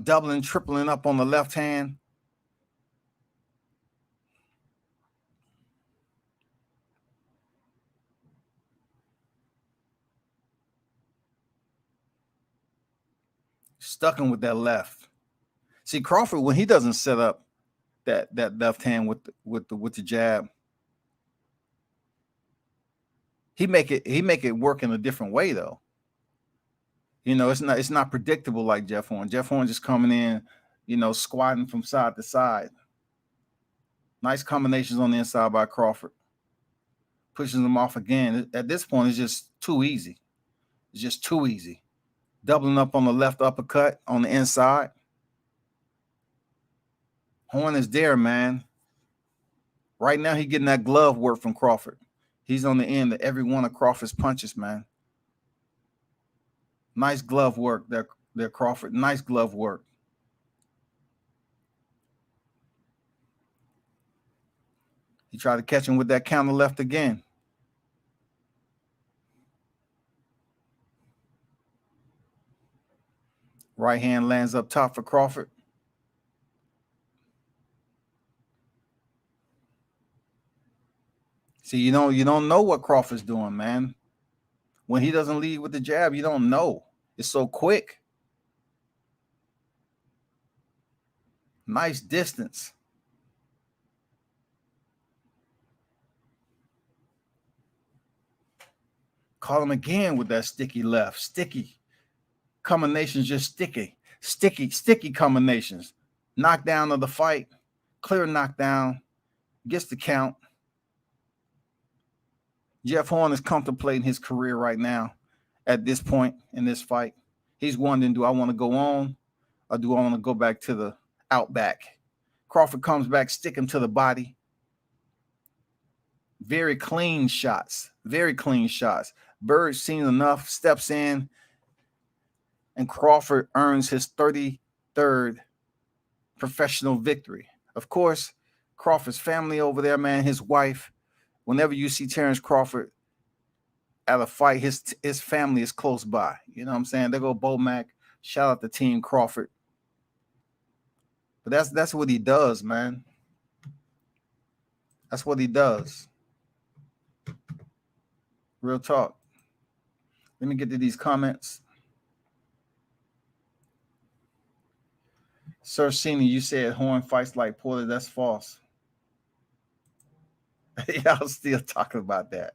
Speaker 2: doubling, tripling up on the left hand. Stuck him with that left. See, Crawford, when he doesn't set up that left hand with the jab, he make it work in a different way though. You know, it's not predictable like Jeff Horn. Jeff Horn just coming in, you know, squatting from side to side. Nice combinations on the inside by Crawford. Pushes him off again. At this point, it's just too easy. It's just too easy. Doubling up on the left uppercut on the inside. Horn is there, man. Right now, he's getting that glove work from Crawford. He's on the end of every one of Crawford's punches, man. Nice glove work there, Crawford. Nice glove work. He tried to catch him with that counter left again. Right hand lands up top for Crawford. See, you don't know what Crawford's doing, man. When he doesn't lead with the jab, you don't know. It's so quick. Nice distance. Call him again with that sticky left. Sticky. Combinations just sticky. Sticky combinations. Knockdown of the fight. Clear knockdown. Gets the count. Jeff Horn is contemplating his career right now at this point in this fight. He's wondering, do I want to go on or do I want to go back to the outback? Crawford comes back, stick him to the body. Very clean shots. Very clean shots. Bird's seen enough, steps in, and Crawford earns his 33rd professional victory. Of course, Crawford's family over there, man, his wife, whenever you see Terrence Crawford at a fight, his family is close by. You know what I'm saying? They go Bo Mac. Shout out to Team Crawford. But that's what he does, man. That's what he does. Real talk. Let me get to these comments. Sir Senior, you said Horn fights like Porter. That's false. Y'all still talking about that.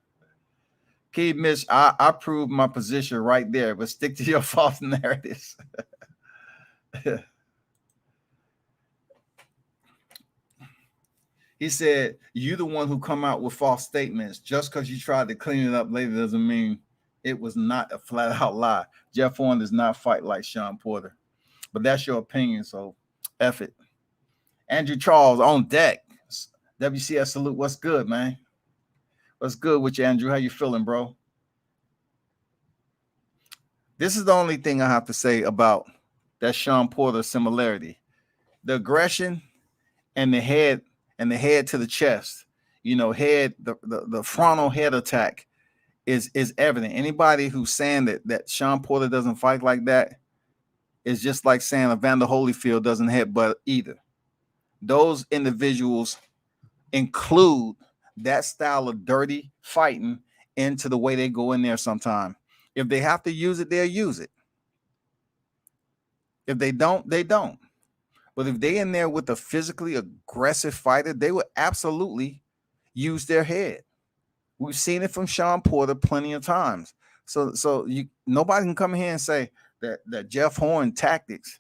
Speaker 2: Key Mitch, I proved my position right there, but stick to your false narratives. He said, you the one who come out with false statements. Just because you tried to clean it up later doesn't mean it was not a flat out lie. Jeff Horn does not fight like Sean Porter. But that's your opinion, so F it. Andrew Charles on deck. WCS salute. What's good, man? What's good with you, Andrew? How you feeling, bro? This is the only thing I have to say about that Sean Porter similarity. The aggression and the head to the chest. You know, the frontal head attack is evident. Anybody who's saying that Sean Porter doesn't fight like that is just like saying Evander Holyfield doesn't headbutt either. those individuals include that style of dirty fighting into the way they go in there sometime. If they have to use it, they'll use it. If they don't, they don't. But if they in there with a physically aggressive fighter, they will absolutely use their head. We've seen it from Sean Porter plenty of times. So nobody can come here and say that Jeff Horn tactics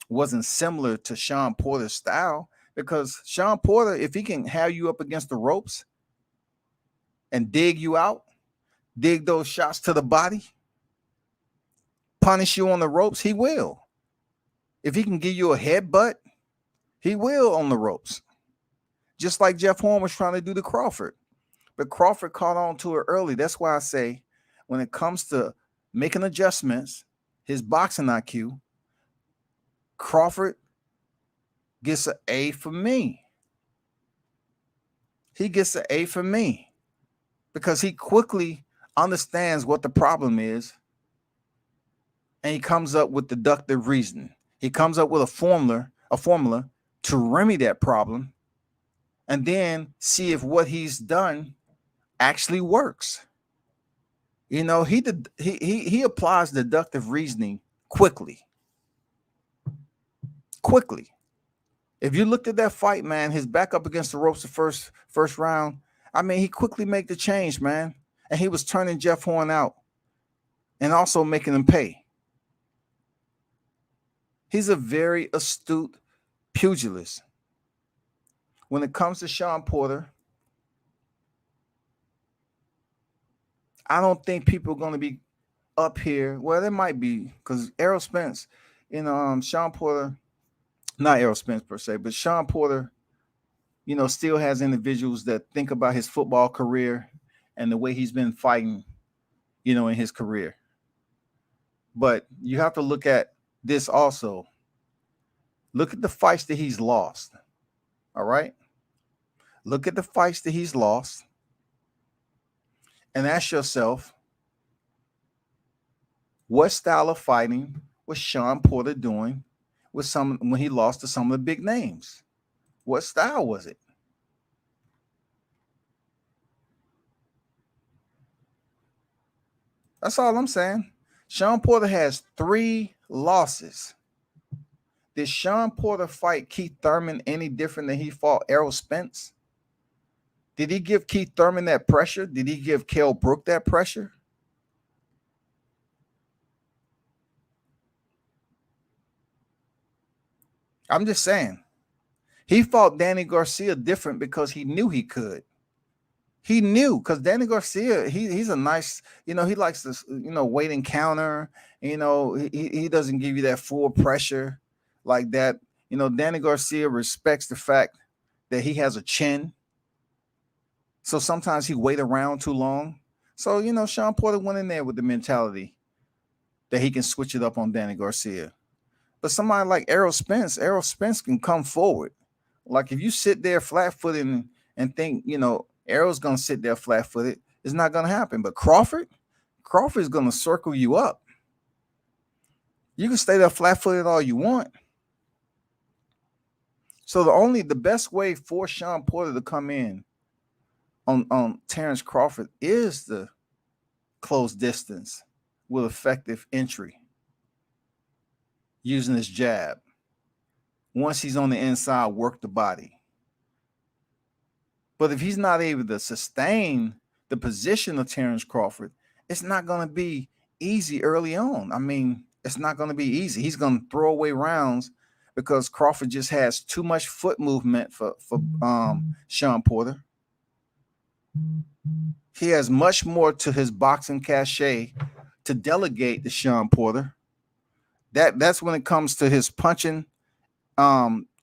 Speaker 2: wasn't similar to Sean Porter's style, because Sean Porter, if he can have you up against the ropes and dig you out, dig those shots to the body, punish you on the ropes, he will. If he can give you a headbutt, he will on the ropes. Just like Jeff Horn was trying to do to Crawford. But Crawford caught on to it early. That's why I say when it comes to making adjustments, his boxing IQ, Crawford gets an A for me. He gets an A for me because he quickly understands what the problem is, and he comes up with deductive reasoning. He comes up with a formula to remedy that problem, and then see if what he's done actually works. You know, he applies deductive reasoning quickly. If you looked at that fight, man, his back up against the ropes the first round, I mean, he quickly made the change, man. And he was turning Jeff Horn out and also making him pay. He's a very astute pugilist. When it comes to Sean Porter, I don't think people are going to be up here. Well, there might be, because Errol Spence, you know, Sean Porter, not Errol Spence per se, but Sean Porter, you know, still has individuals that think about his football career and the way he's been fighting, you know, in his career. But you have to look at this also. Look at the fights that he's lost. All right? Look at the fights that he's lost and ask yourself, what style of fighting was Sean Porter doing with when he lost to some of the big names? What style was it? That's all I'm saying. Sean Porter has 3 losses. Did Sean Porter fight Keith Thurman any different than he fought Errol Spence? Did he give Keith Thurman that pressure? Did he give Kell Brook that pressure? I'm just saying. He fought Danny Garcia different because he knew he could. He knew, because Danny Garcia, he's a nice, you know, he likes to, you know, wait and counter. You know, he doesn't give you that full pressure like that. You know, Danny Garcia respects the fact that he has a chin. So sometimes he wait around too long. So, you know, Sean Porter went in there with the mentality that he can switch it up on Danny Garcia. But somebody like Errol Spence can come forward. Like if you sit there flat-footed and think, you know, Errol's going to sit there flat-footed, it's not going to happen. But Crawford's going to circle you up. You can stay there flat-footed all you want. So the best way for Sean Porter to come in on Terrence Crawford is the close distance with effective entry using his jab. Once he's on the inside, work the body. But if he's not able to sustain the position of Terrence Crawford, it's not going to be easy early on. I mean, it's not going to be easy. He's going to throw away rounds because Crawford just has too much foot movement for Sean Porter. He has much more to his boxing cachet to delegate to Sean Porter. That's when it comes to his punching,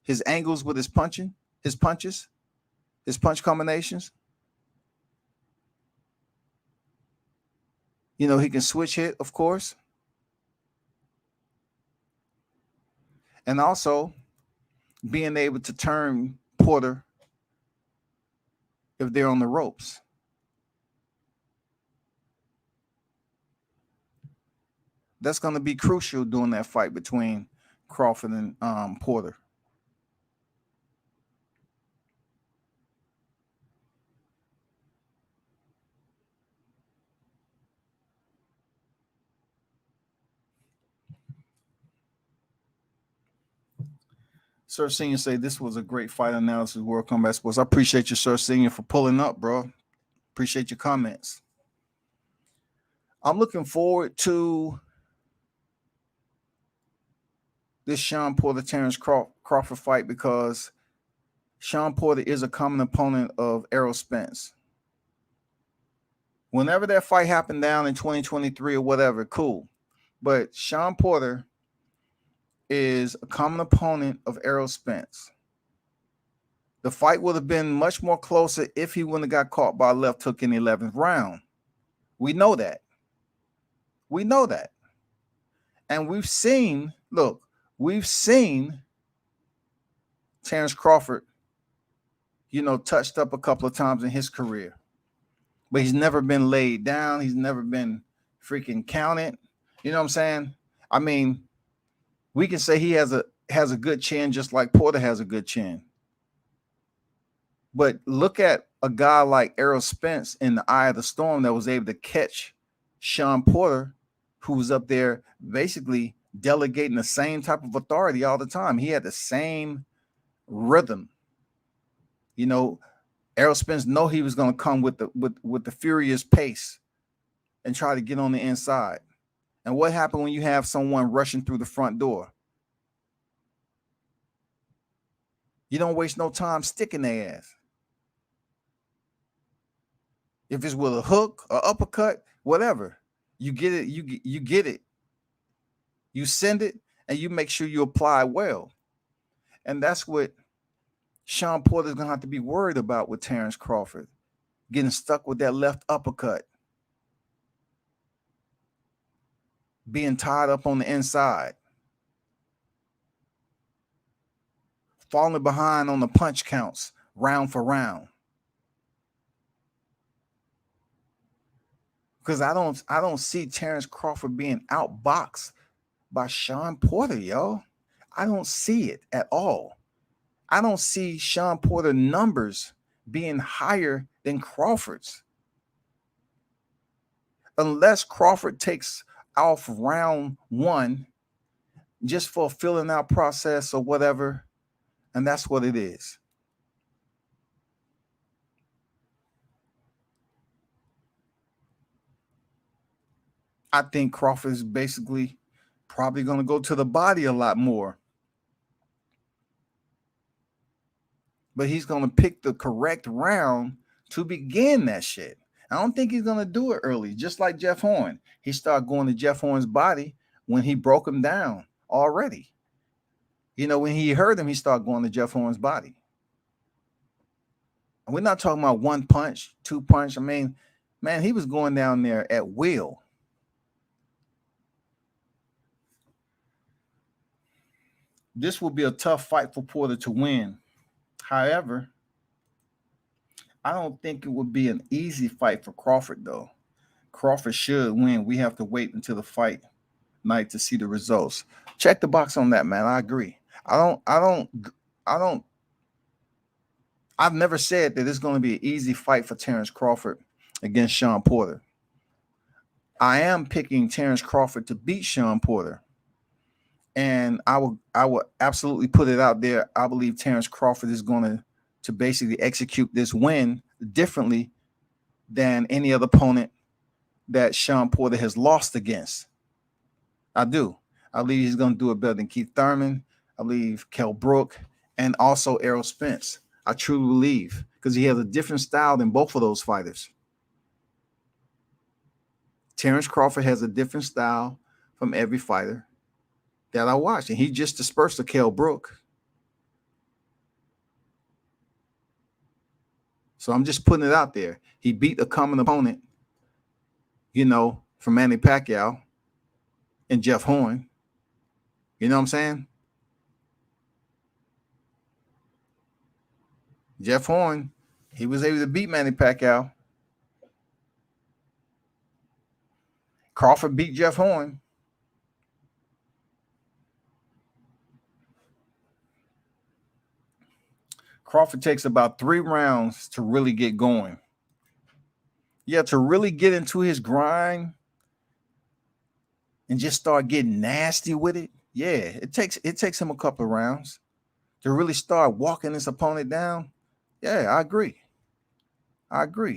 Speaker 2: his angles with his punches, his punch combinations. You know, he can switch hit, of course. And also being able to turn Porter if they're on the ropes. That's going to be crucial during that fight between Crawford and Porter. Sir Senior say this was a great fight analysis, World Combat Sports. I appreciate you, Sir Senior, for pulling up, bro. Appreciate your comments. I'm looking forward to this Sean Porter Terrence Crawford fight because Sean Porter is a common opponent of Errol Spence. Whenever that fight happened down in 2023 or whatever, cool. But Sean Porter is a common opponent of Errol Spence. The fight would have been much more closer if he wouldn't have got caught by a left hook in the 11th round. We know that. We know that. And we've seen Terrence Crawford, touched up a couple of times in his career. But he's never been laid down. He's never been freaking counted. You know what I'm saying? I mean, we can say he has a good chin just like Porter has a good chin. But look at a guy like Errol Spence in the eye of the storm that was able to catch Sean Porter, who was up there basically delegating the same type of authority all the time. He had the same rhythm. Errol Spence know he was going to come with the furious pace and try to get on the inside. And what happened when you have someone rushing through the front door? You don't waste no time sticking their ass. If it's with a hook or uppercut, whatever, you get it. You get it. You send it, and you make sure you apply well. And that's what Sean Porter's going to have to be worried about with Terrence Crawford, getting stuck with that left uppercut, being tied up on the inside, falling behind on the punch counts round for round. Because I don't see Terrence Crawford being outboxed by Sean Porter, yo. I don't see it at all. I don't see Sean Porter numbers being higher than Crawford's. Unless Crawford takes off round one just for a filling out process or whatever. And that's what it is. I think Crawford is basically probably going to go to the body a lot more. But he's going to pick the correct round to begin that shit. I don't think he's going to do it early, just like Jeff Horn. He started going to Jeff Horn's body when he broke him down already. When he heard him, he started going to Jeff Horn's body. And we're not talking about one punch, two punch. I mean, man, he was going down there at will. This will be a tough fight for Porter to win. However, I don't think it would be an easy fight for Crawford, though. Crawford should win. We have to wait until the fight night to see the results. Check the box on that, man. I agree. I've never said that it's going to be an easy fight for Terrence Crawford against Sean Porter. I am picking Terrence Crawford to beat Sean Porter. And I will absolutely put it out there. I believe Terrence Crawford is going to basically execute this win differently than any other opponent that Sean Porter has lost against. I do. I believe he's going to do it better than Keith Thurman. I believe Kell Brook and also Errol Spence. I truly believe because he has a different style than both of those fighters. Terrence Crawford has a different style from every fighter that I watched, and he just dispersed a Kell Brook. So I'm just putting it out there. He beat a common opponent, from Manny Pacquiao and Jeff Horn. You know what I'm saying? Jeff Horn, he was able to beat Manny Pacquiao. Crawford beat Jeff Horn. Crawford takes about 3 rounds to really get going. Yeah, to really get into his grind and just start getting nasty with it. Yeah, it takes him a couple of rounds to really start walking this opponent down, yeah, I agree.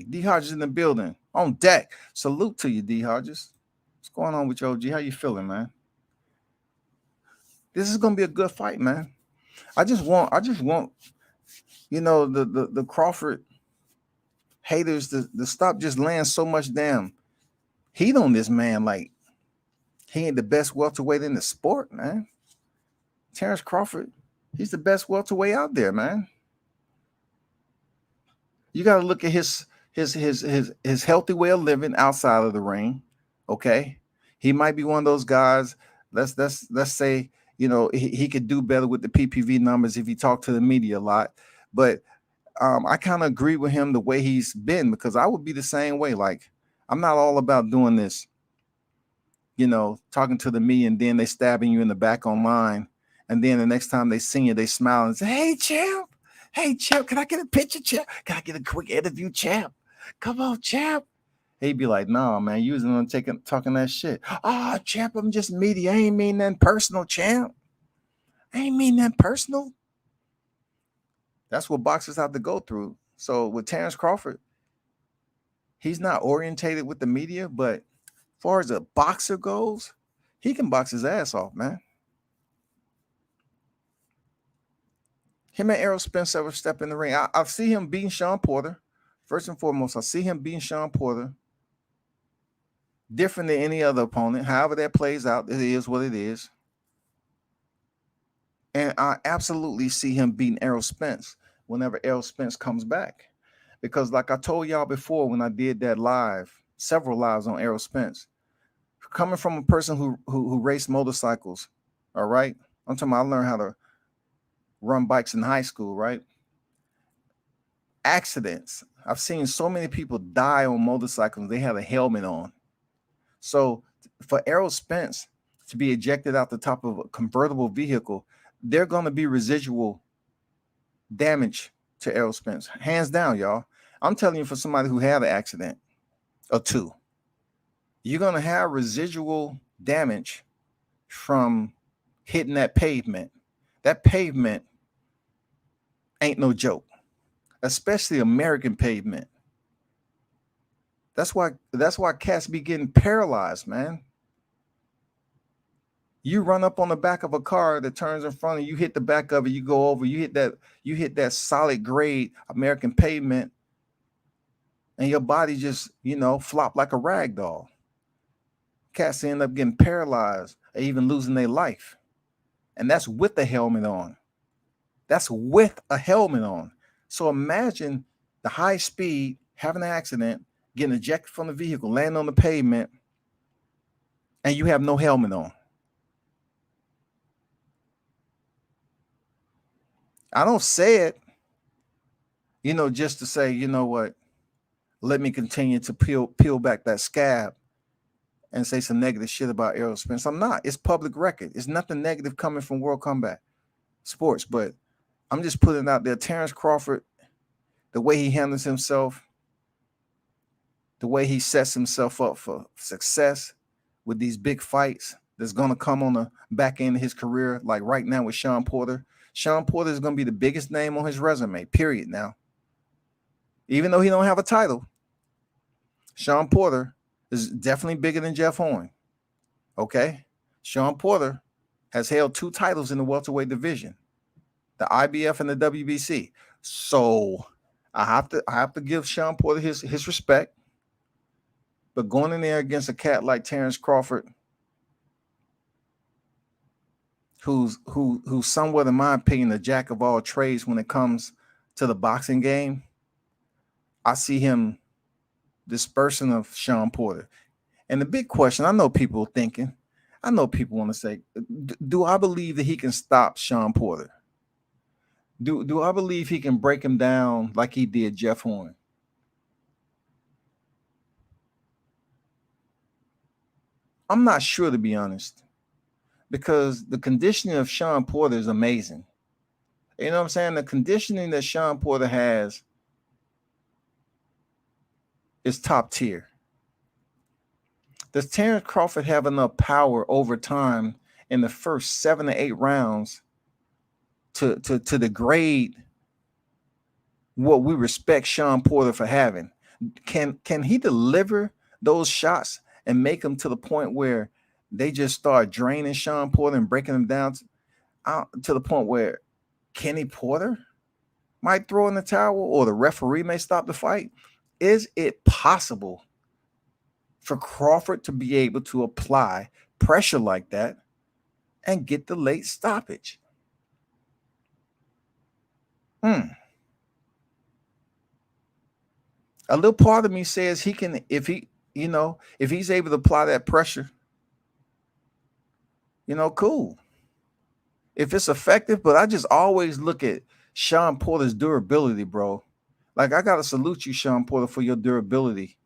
Speaker 2: D. Hodges in the building. On deck. Salute to you, D. Hodges. What's going on with you, OG? How you feeling, man? This is gonna be a good fight, man. I just want, you know, the Crawford haters to stop just laying so much damn heat on this man. Like, he ain't the best welterweight in the sport, man. Terrence Crawford, he's the best welterweight out there, man. You got to look at his healthy way of living outside of the ring. Okay, he might be one of those guys. Let's say, you know, he could do better with the PPV numbers if he talked to the media a lot. But I kind of agree with him the way he's been, because I would be the same way. Like, I'm not all about doing this, you know, talking to the media and then they stabbing you in the back online, and then the next time they see you, they smile and say, "Hey, champ. Hey, champ, can I get a picture, champ? Can I get a quick interview, champ? Come on, champ." He'd be like, "No, man, you wasn't talking that shit. Ah, champ, I'm just media. I ain't mean nothing personal, champ. I ain't mean nothing personal." That's what boxers have to go through. So with Terrence Crawford, he's not orientated with the media, but as far as a boxer goes, he can box his ass off, man. Him and Errol Spence ever step in the ring. I see him beating Sean Porter. First and foremost, I see him beating Sean Porter. Different than any other opponent. However that plays out, it is what it is. And I absolutely see him beating Errol Spence whenever Errol Spence comes back. Because like I told y'all before when I did that live, several lives on Errol Spence, coming from a person who raced motorcycles, all right? I'm talking about I learned how to run bikes in high school, right? Accidents. I've seen so many people die on motorcycles. They had a helmet on. So for Errol Spence to be ejected out the top of a convertible vehicle, they're going to be residual damage to Errol Spence. Hands down, y'all. I'm telling you, for somebody who had an accident or two, you're going to have residual damage from hitting that pavement. That pavement ain't no joke, especially American pavement. That's why cats be getting paralyzed, man. You run up on the back of a car that turns in front of you, hit the back of it, you go over, you hit that solid grade American pavement, and your body just, you know, flop like a rag doll. Cats end up getting paralyzed or even losing their life. And that's with the helmet on. That's with a helmet on. So imagine the high speed, having an accident, getting ejected from the vehicle, landing on the pavement, and you have no helmet on. I don't say it, you know, just to say, you know what, let me continue to peel back that scab and say some negative shit about Errol Spence. I'm not. It's public record. It's nothing negative coming from World Combat Sports, but I'm just putting it out there. Terrence Crawford, the way he handles himself, the way he sets himself up for success with these big fights that's going to come on the back end of his career, like right now with Sean Porter. Sean Porter is going to be the biggest name on his resume, period, now. Even though he don't have a title, Sean Porter is definitely bigger than Jeff Horn, okay? Sean Porter has held 2 titles in the welterweight division, the IBF and the WBC. So I have to give Sean Porter his respect. But going in there against a cat like Terrence Crawford, who's somewhat, in my opinion, a jack of all trades when it comes to the boxing game, I see him dispersing of Sean Porter. And the big question, I know people thinking, I know people want to say, do I believe that he can stop Sean Porter? Do I believe he can break him down like he did Jeff Horn? I'm not sure, to be honest, because the conditioning of Sean Porter is amazing. You know what I'm saying? The conditioning that Sean Porter has is top tier. Does Terrence Crawford have enough power over time in the first 7 to 8 rounds to degrade what we respect Sean Porter for having. Can he deliver those shots and make them to the point where they just start draining Sean Porter and breaking him down to the point where Kenny Porter might throw in the towel or the referee may stop the fight? Is it possible for Crawford to be able to apply pressure like that and get the late stoppage? A little part of me says he can, if he's able to apply that pressure, cool. If it's effective, but I just always look at Sean Porter's durability, bro. Like, I gotta salute you, Sean Porter, for your durability.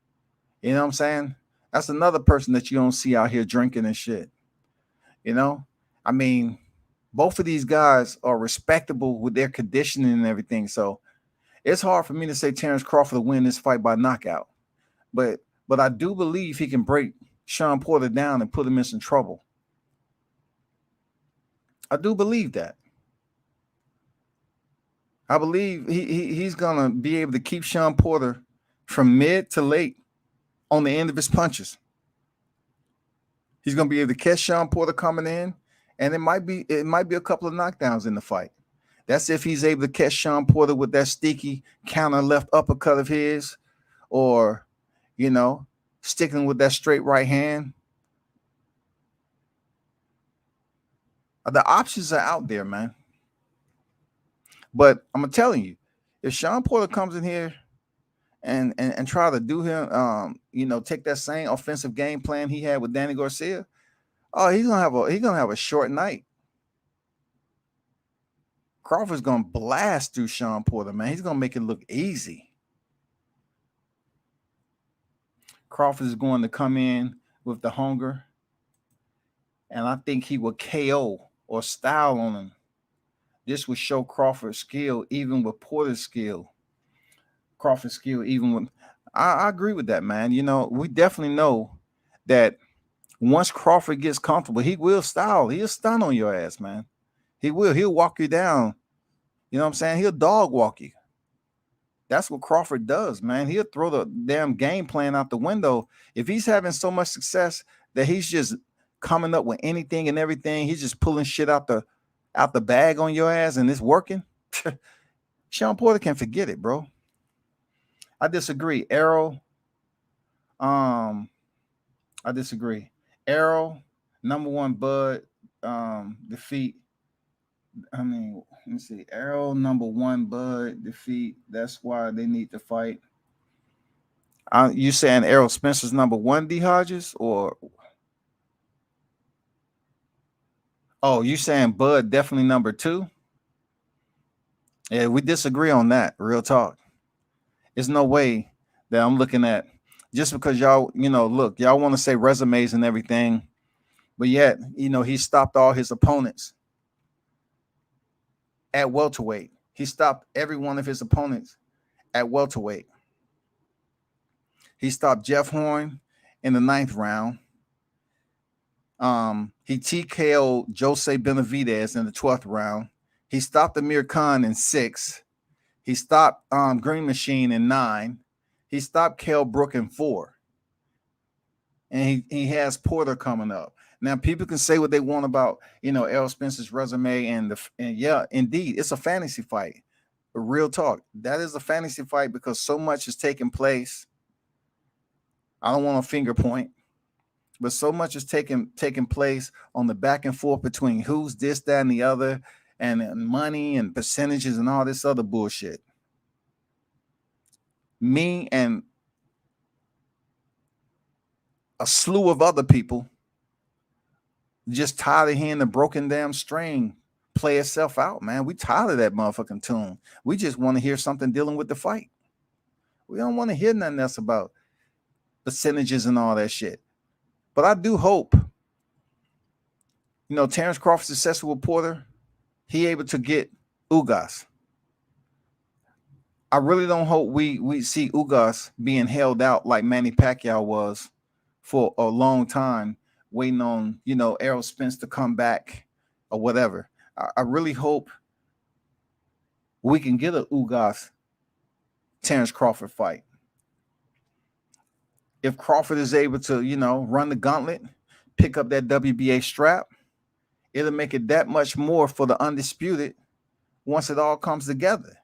Speaker 2: You know what I'm saying? That's another person that you don't see out here drinking and shit. I mean, both of these guys are respectable with their conditioning and everything. So it's hard for me to say Terrence Crawford will win this fight by knockout. But I do believe he can break Sean Porter down and put him in some trouble. I do believe that. I believe he's gonna be able to keep Sean Porter from mid to late on the end of his punches. He's gonna be able to catch Sean Porter coming in, and it might be a couple of knockdowns in the fight. That's if he's able to catch Sean Porter with that sticky counter left uppercut of his, or sticking with that straight right hand. The options are out there, man. But I'm telling you, if Sean Porter comes in here and try to do him, take that same offensive game plan he had with Danny Garcia, he's gonna have a short night. Crawford's gonna blast through Sean Porter, man. He's gonna make it look easy. Crawford is going to come in with the hunger, and I think he will KO or style on him. This would show Crawford's skill, even with Porter's skill. Crawford's skill, even with. I agree with that, man. We definitely know that once Crawford gets comfortable, he will style. He'll stun on your ass, man. He will. He'll walk you down. You know what I'm saying? He'll dog walk you. That's what Crawford does, man. He'll throw the damn game plan out the window. If he's having so much success that he's just coming up with anything and everything, he's just pulling shit out the bag on your ass and it's working, Sean Porter can forget it, bro. I disagree. I disagree. Errol, number one Bud, defeat. Let me see. Errol, number one Bud, defeat. That's why they need to fight. You saying Errol Spencer's number one, D. Hodges, or? Oh, you saying Bud definitely number two? Yeah, we disagree on that. Real talk. There's no way that I'm looking at, just because y'all, look, y'all want to say resumes and everything, but yet, he stopped all his opponents at welterweight. He stopped every one of his opponents at welterweight. He stopped Jeff Horn in the 9th round. He TKO'd Jose Benavidez in the 12th round. He stopped Amir Khan in 6. He stopped Green Machine in 9. He stopped Kell Brook in 4. And he has Porter coming up. Now, people can say what they want about, Errol Spencer's resume, and yeah, indeed, it's a fantasy fight. But real talk, that is a fantasy fight because so much is taking place. I don't want to finger point, but so much is taking place on the back and forth between who's this, that, and the other, and money and percentages and all this other bullshit. Me and a slew of other people just tired of hearing the broken damn string play itself out, man. We tired of that motherfucking tune. We just want to hear something dealing with the fight. We don't want to hear nothing else about percentages and all that shit. But I do hope, Terrence Crawford successful with Porter, he able to get Ugas. I really don't hope we see Ugas being held out like Manny Pacquiao was for a long time, waiting on, Errol Spence to come back or whatever. I really hope we can get a Ugas Terrence Crawford fight. If Crawford is able to, run the gauntlet, pick up that WBA strap, it'll make it that much more for the undisputed once it all comes together,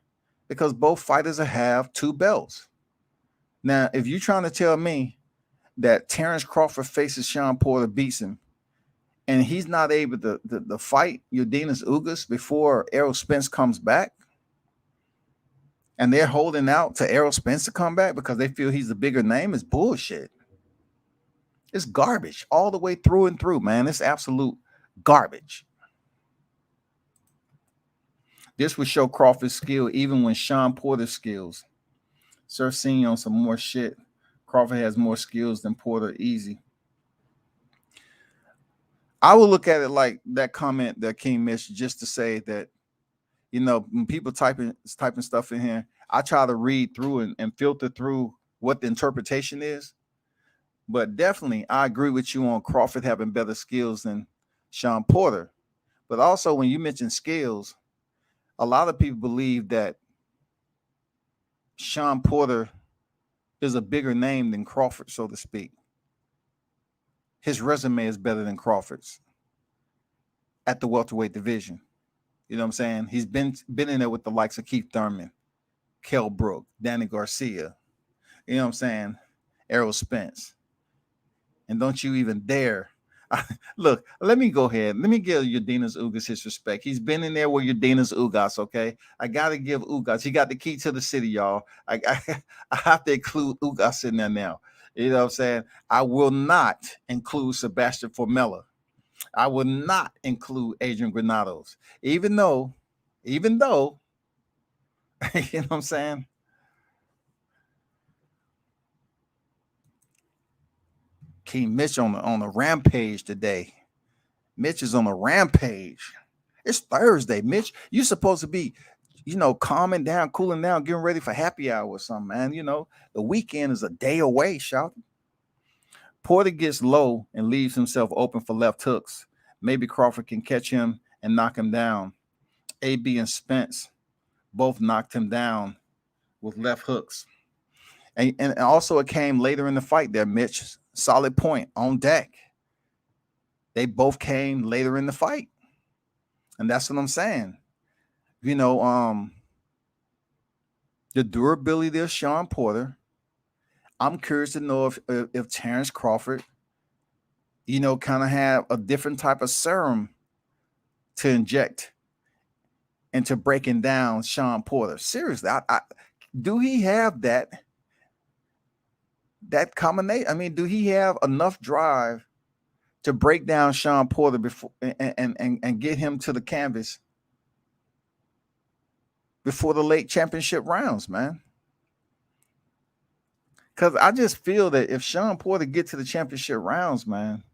Speaker 2: because both fighters have 2 belts. Now, if you're trying to tell me that Terrence Crawford faces Sean Porter, beats him, and he's not able to fight Yordenis Ugas before Errol Spence comes back, and they're holding out to Errol Spence to come back because they feel he's the bigger name, is bullshit. It's garbage all the way through and through, man. It's absolute garbage. This would show Crawford's skill even when Sean Porter's skills. Sir seeing on some more shit. Crawford has more skills than Porter, easy. I will look at it like that comment that King Mitch, just to say that, when people typing stuff in here, I try to read through and filter through what the interpretation is. But definitely, I agree with you on Crawford having better skills than Sean Porter. But also, when you mention skills, a lot of people believe that Sean Porter is a bigger name than Crawford, so to speak. His resume is better than Crawford's at the welterweight division. You know what I'm saying? He's been in there with the likes of Keith Thurman, Kell Brook, Danny Garcia. You know what I'm saying? Errol Spence. And don't you even dare. Look, let me go ahead. Let me give Yordenis Ugas his respect. He's been in there with Yordenis Ugas, okay? I got to give Ugas. He got the key to the city, y'all. I have to include Ugas in there now. You know what I'm saying? I will not include Sebastian Formella. I will not include Adrian Granados. Even though, you know what I'm saying? King Mitch on a rampage today. Mitch is on a rampage. It's Thursday, Mitch. You're supposed to be, calming down, cooling down, getting ready for happy hour or something, man. The weekend is a day away, shout. Porter gets low and leaves himself open for left hooks. Maybe Crawford can catch him and knock him down. AB and Spence both knocked him down with left hooks. And also it came later in the fight there, Mitch. Solid point on deck. They both came later in the fight. And that's what I'm saying. The durability of Sean Porter. I'm curious to know if Terrence Crawford, kind of have a different type of serum to inject into breaking down Sean Porter. Seriously, do he have that combination? I mean, do he have enough drive to break down Sean Porter before and get him to the canvas before the late championship rounds, man? Because I just feel that if Sean Porter gets to the championship rounds, man,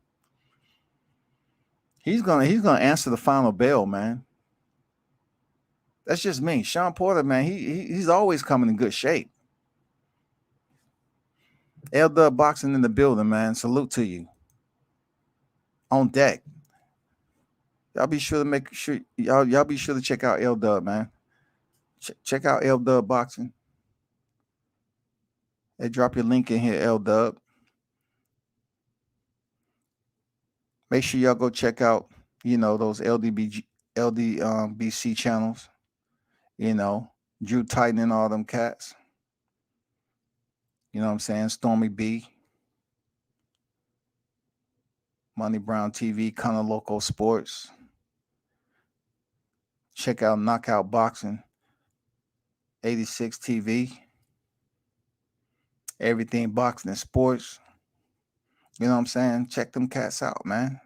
Speaker 2: he's gonna answer the final bell, man. That's just me. Sean Porter, man, he's always coming in good shape. L-Dub Boxing in the building, man. Salute to you. On deck. Y'all be sure to check out L-Dub, man. Check out L-Dub Boxing. Hey, drop your link in here, L-Dub. Make sure y'all go check out, those LDBC channels. Drew Titan and all them cats. You know what I'm saying? Stormy B. Money Brown TV, Kind of Local Sports. Check out Knockout Boxing. 86 TV. Everything Boxing and Sports. You know what I'm saying? Check them cats out, man.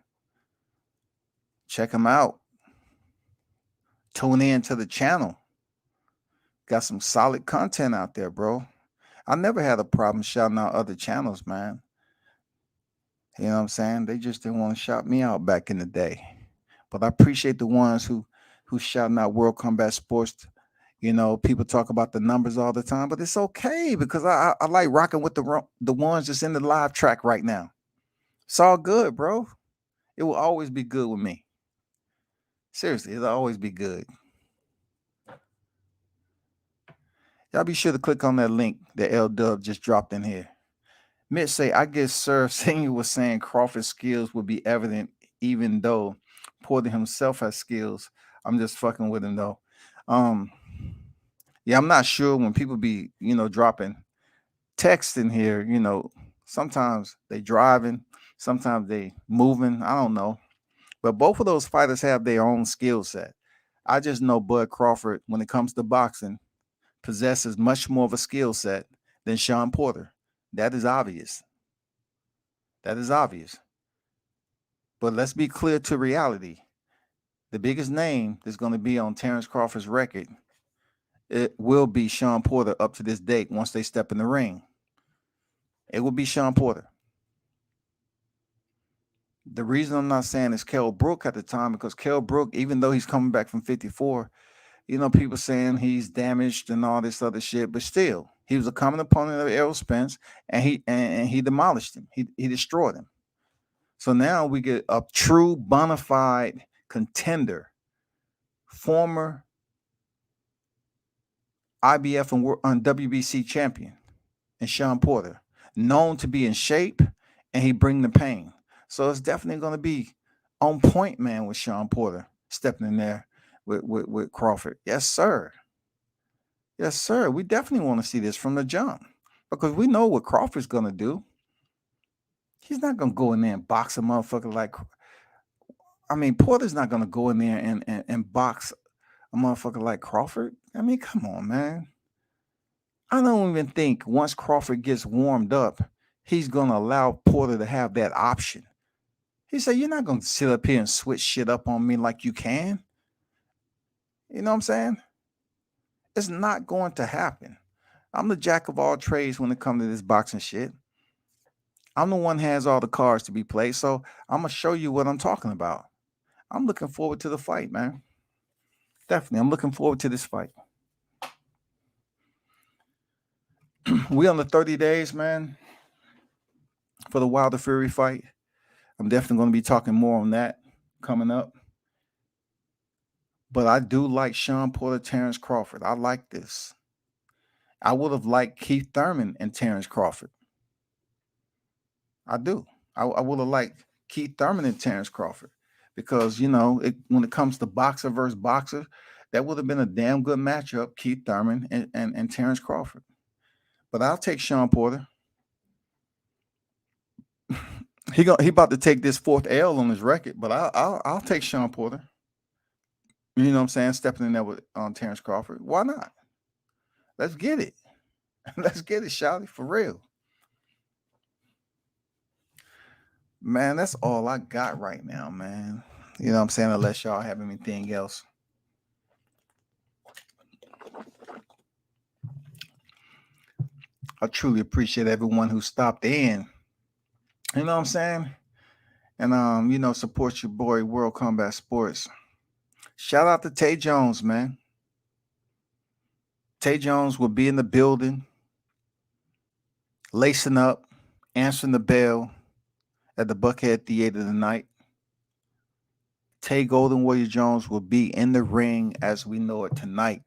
Speaker 2: Check them out. Tune in to the channel. Got some solid content out there, bro. I never had a problem shouting out other channels, man. You know what I'm saying? They just didn't want to shout me out back in the day. But I appreciate the ones who shouting out World Combat Sports. People talk about the numbers all the time, but it's okay because I like rocking with the ones that's in the live track right now. It's all good, bro. It will always be good with me. Seriously, it'll always be good. Y'all be sure to click on that link that L Dub just dropped in here. Mitch say, I guess Sir Senior was saying Crawford's skills would be evident even though Porter himself has skills. I'm just fucking with him though. Yeah, I'm not sure when people be, dropping text in here, sometimes they driving, sometimes they moving. I don't know. But both of those fighters have their own skill set. I just know Bud Crawford, when it comes to boxing, possesses much more of a skill set than Sean Porter. That is obvious. That is obvious. But let's be clear to reality. The biggest name that's going to be on Terrence Crawford's record, it will be Sean Porter up to this date once they step in the ring. It will be Sean Porter. The reason I'm not saying it's Kell Brook at the time, because Kell Brook, even though he's coming back from 54, people saying he's damaged and all this other shit, but still, he was a common opponent of Errol Spence, and he demolished him. He destroyed him. So now we get a true bona fide contender, former IBF and WBC champion, and Sean Porter, known to be in shape, and he bring the pain. So it's definitely going to be on point, man, with Sean Porter stepping in there with Crawford. Yes, sir. Yes, sir. We definitely want to see this from the jump, because we know what Crawford's going to do. He's not going to go in there and box a motherfucker like... Porter's not going to go in there and box a motherfucker like Crawford. Come on, man. I don't even think once Crawford gets warmed up, he's going to allow Porter to have that option. He said, you're not going to sit up here and switch shit up on me like you can. You know what I'm saying? It's not going to happen. I'm the jack of all trades when it comes to this boxing shit. I'm the one who has all the cards to be played, so I'm going to show you what I'm talking about. I'm looking forward to the fight, man. Definitely, I'm looking forward to this fight. We on the 30 days, man, for the Wilder Fury fight. I'm definitely going to be talking more on that coming up. But I do like Sean Porter, Terrence Crawford. I like this. I would have liked Keith Thurman and Terrence Crawford. I do. I would have liked Keith Thurman and Terrence Crawford, because, when it comes to boxer versus boxer, that would have been a damn good matchup, Keith Thurman and Terrence Crawford. But I'll take Sean Porter. He about to take this 4th L on his record, but I'll take Sean Porter. You know what I'm saying? Stepping in there with Terrence Crawford. Why not? Let's get it. Let's get it, shawty, for real. Man, that's all I got right now, man. You know what I'm saying? Unless y'all have anything else. I truly appreciate everyone who stopped in. You know what I'm saying? And, support your boy, World Combat Sports. Shout out to Tay Jones, man. Tay Jones will be in the building, lacing up, answering the bell at the Buckhead Theater tonight. Tay Golden Warrior Jones will be in the ring as we know it tonight,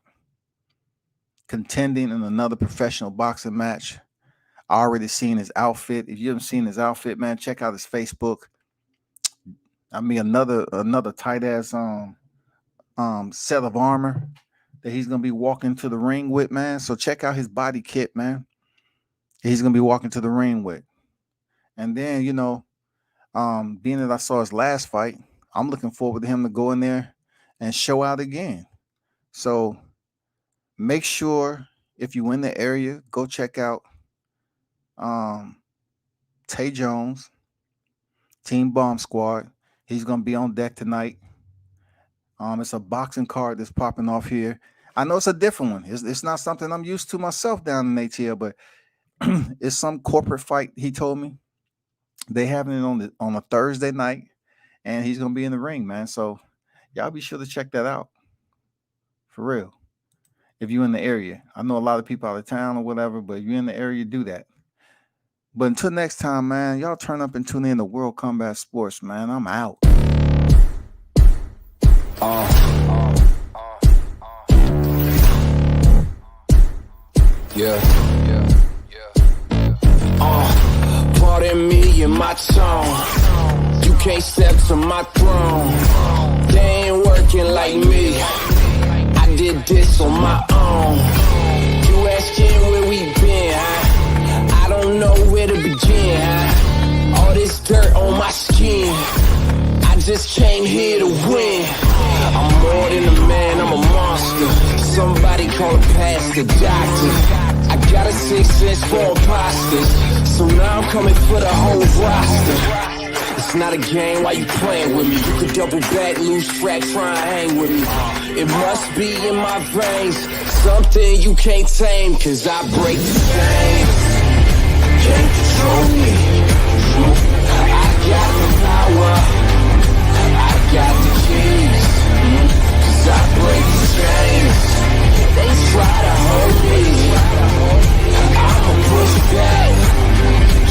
Speaker 2: contending in another professional boxing match. I already seen his outfit. If you haven't seen his outfit, man, check out his Facebook. Another tight ass set of armor that he's gonna be walking to the ring with, man. So check out his body kit, man. He's gonna be walking to the ring with. And then, being that I saw his last fight, I'm looking forward to him to go in there and show out again. So make sure, if you're in the area, go check out Tay Jones, Team Bomb Squad. He's gonna be on deck tonight. It's a boxing card that's popping off here. I know it's a different one. It's not something I'm used to myself down in ATL, but it's some corporate fight. He told me they having it on a Thursday night, and he's gonna be in the ring, man. So y'all be sure to check that out, for real. If you're in the area, I know a lot of people out of town or whatever, but if you're in the area, do that. But until next time, man, y'all turn up and tune in to World Combat Sports, man. I'm out.
Speaker 1: Pardon me and my tone. You can't step to my throne. They ain't working like me. I did this on my own. You asking where we been, huh? I don't know where to begin, huh? All this dirt on my skin. I just came here to win. I'm more than a man, I'm a monster. Somebody call a pastor, doctor. I got a 6th sense for imposters. So now I'm coming for the whole roster. It's not a game, why you playing with me? You could double back, lose track, try and hang with me. It must be in my veins, something you can't tame, cause I break the chains. Can't control me. I got the power, I got the keys, cause I break the chains. They try to hold me, I'ma push back.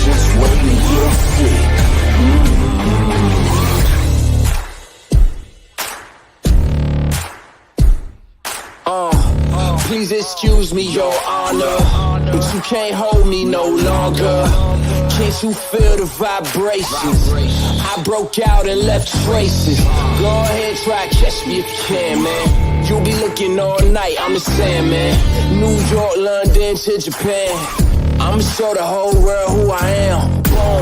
Speaker 1: Just wait and you'll see. Please excuse me, your honor, but you can't hold me no longer. Can't you feel the vibrations? I broke out and left traces. Go ahead, try to catch me if you can, man. You'll be looking all night, I'm the Sandman. New York, London to Japan. I'ma show the whole world who I am. Boom.